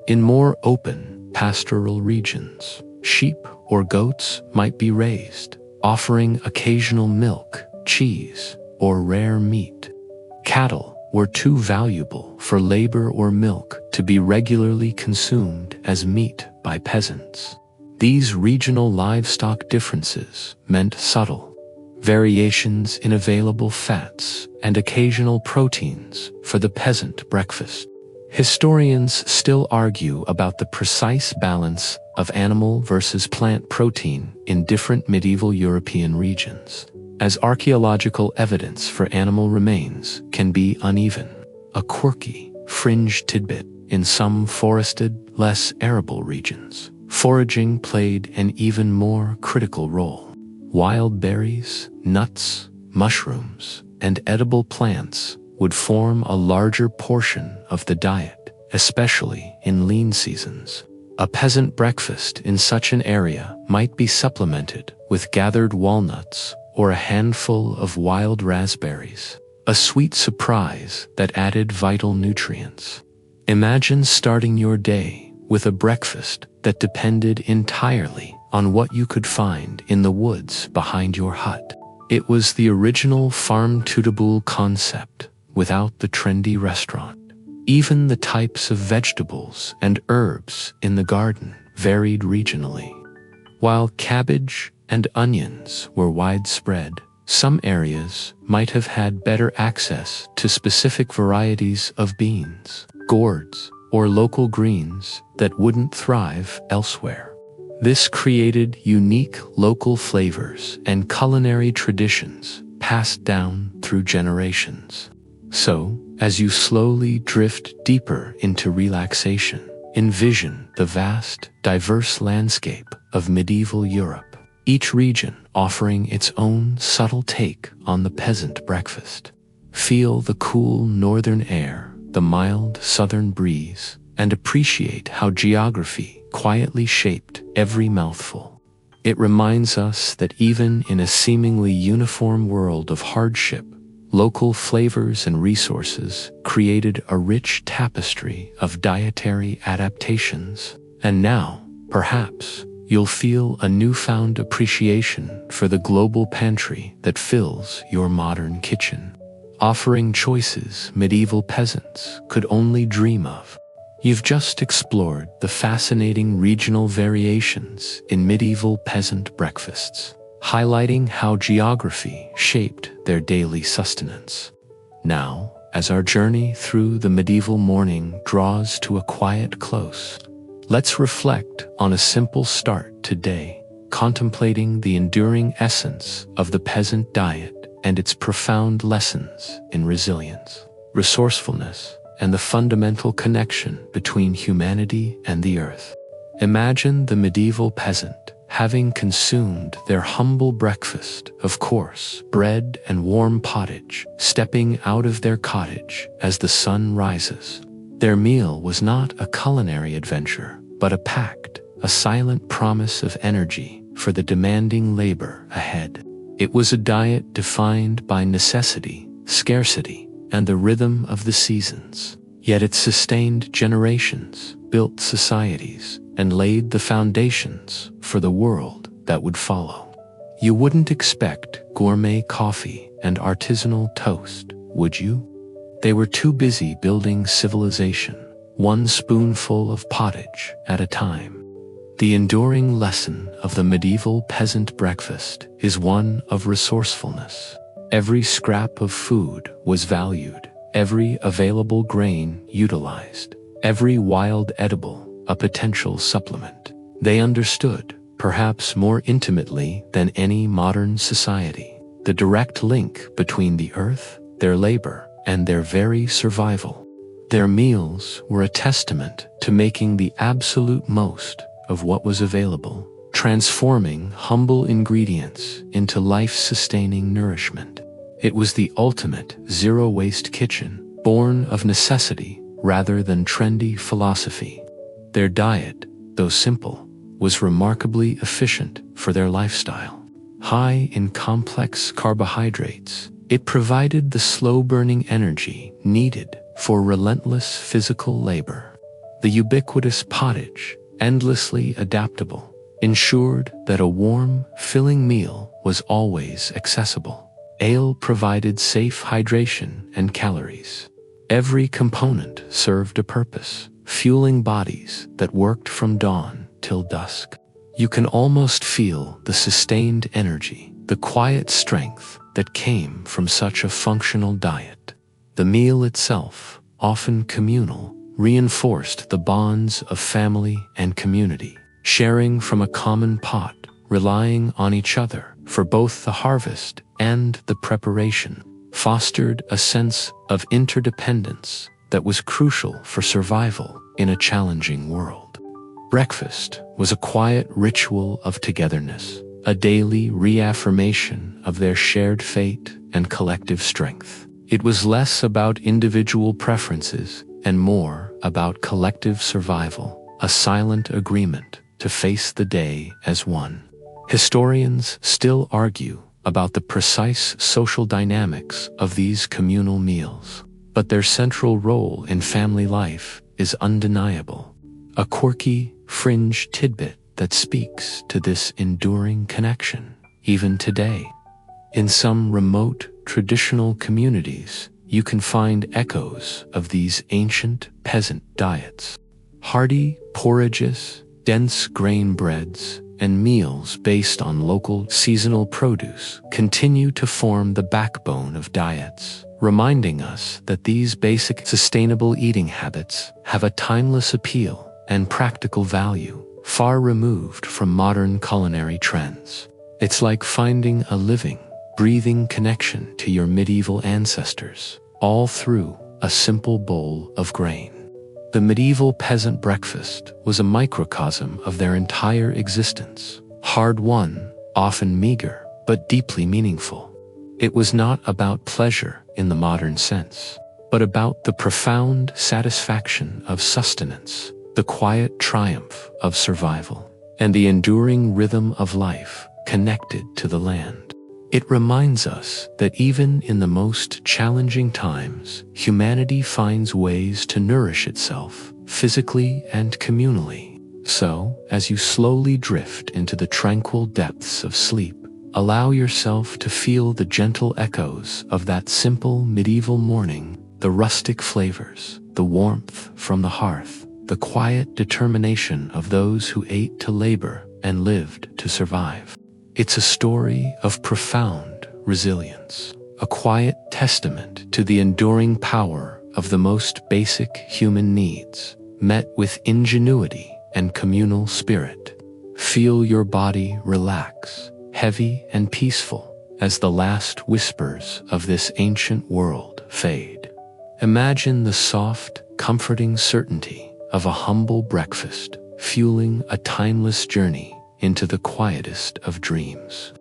In more open, pastoral regions, sheep or goats might be raised, offering occasional milk, cheese, or rare meat. Cattle, were too valuable for labor or milk to be regularly consumed as meat by peasants. These regional livestock differences meant subtle variations in available fats and occasional proteins for the peasant breakfast. Historians still argue about the precise balance of animal versus plant protein in different medieval European regions, as archaeological evidence for animal remains can be uneven. A quirky, fringed tidbit: in some forested, less arable regions, foraging played an even more critical role. Wild berries, nuts, mushrooms, and edible plants would form a larger portion of the diet, especially in lean seasons. A peasant breakfast in such an area might be supplemented with gathered walnuts or a handful of wild raspberries, a sweet surprise that added vital nutrients. Imagine starting your day with a breakfast that depended entirely on what you could find in the woods behind your hut. It was the original farm-to-table concept without the trendy restaurant. Even the types of vegetables and herbs in the garden varied regionally. While cabbage and onions were widespread, some areas might have had better access to specific varieties of beans, gourds, or local greens that wouldn't thrive elsewhere. This created unique local flavors and culinary traditions passed down through generations. So, as you slowly drift deeper into relaxation, envision the vast, diverse landscape of medieval Europe, each region offering its own subtle take on the peasant breakfast. Feel the cool northern air, the mild southern breeze, and appreciate how geography quietly shaped every mouthful. It reminds us that even in a seemingly uniform world of hardship, local flavors and resources created a rich tapestry of dietary adaptations. And now, perhaps, you'll feel a newfound appreciation for the global pantry that fills your modern kitchen, offering choices medieval peasants could only dream of. You've just explored the fascinating regional variations in medieval peasant breakfasts, highlighting how geography shaped their daily sustenance. Now, as our journey through the medieval morning draws to a quiet close, let's reflect on a simple start today, contemplating the enduring essence of the peasant diet and its profound lessons in resilience, resourcefulness, and the fundamental connection between humanity and the earth. Imagine the medieval peasant having consumed their humble breakfast, of course, bread and warm pottage, stepping out of their cottage as the sun rises. Their meal was not a culinary adventure, but a pact, a silent promise of energy for the demanding labor ahead. It was a diet defined by necessity, scarcity, and the rhythm of the seasons. Yet it sustained generations, built societies, and laid the foundations for the world that would follow. You wouldn't expect gourmet coffee and artisanal toast, would you? They were too busy building civilization, one spoonful of pottage at a time. The enduring lesson of the medieval peasant breakfast is one of resourcefulness. Every scrap of food was valued, every available grain utilized, every wild edible a potential supplement. They understood, perhaps more intimately than any modern society, the direct link between the earth, their labor, and their very survival. Their meals were a testament to making the absolute most of what was available, transforming humble ingredients into life-sustaining nourishment. It was the ultimate zero-waste kitchen, born of necessity rather than trendy philosophy. Their diet, though simple, was remarkably efficient for their lifestyle. High in complex carbohydrates, it provided the slow-burning energy needed for relentless physical labor. The ubiquitous pottage, endlessly adaptable, ensured that a warm, filling meal was always accessible. Ale provided safe hydration and calories, Every component served a purpose, fueling bodies that worked from dawn till dusk. You can almost feel the sustained energy, the quiet strength that came from such a functional diet. The meal itself, often communal, reinforced the bonds of family and community, sharing from a common pot, relying on each other for both the harvest and the preparation, fostered a sense of interdependence that was crucial for survival in a challenging world. Breakfast was a quiet ritual of togetherness, a daily reaffirmation of their shared fate and collective strength. It was less about individual preferences and more about collective survival, a silent agreement to face the day as one. Historians still argue about the precise social dynamics of these communal meals, but their central role in family life is undeniable, a quirky, fringe tidbit that speaks to this enduring connection, even today. In some remote, traditional communities, you can find echoes of these ancient peasant diets. Hearty porridges, dense grain breads, and meals based on local seasonal produce continue to form the backbone of diets, reminding us that these basic sustainable eating habits have a timeless appeal and practical value, far removed from modern culinary trends. It's like finding a living, breathing connection to your medieval ancestors, all through a simple bowl of grain. The medieval peasant breakfast was a microcosm of their entire existence, hard-won, often meager, but deeply meaningful. It was not about pleasure in the modern sense, but about the profound satisfaction of sustenance, the quiet triumph of survival, and the enduring rhythm of life connected to the land. It reminds us that even in the most challenging times, humanity finds ways to nourish itself, physically and communally. So, as you slowly drift into the tranquil depths of sleep, allow yourself to feel the gentle echoes of that simple medieval morning, the rustic flavors, the warmth from the hearth, the quiet determination of those who ate to labor and lived to survive. It's a story of profound resilience, a quiet testament to the enduring power of the most basic human needs, met with ingenuity and communal spirit. Feel your body relax, heavy and peaceful, as the last whispers of this ancient world fade. Imagine the soft, comforting certainty of a humble breakfast, fueling a timeless journey into the quietest of dreams.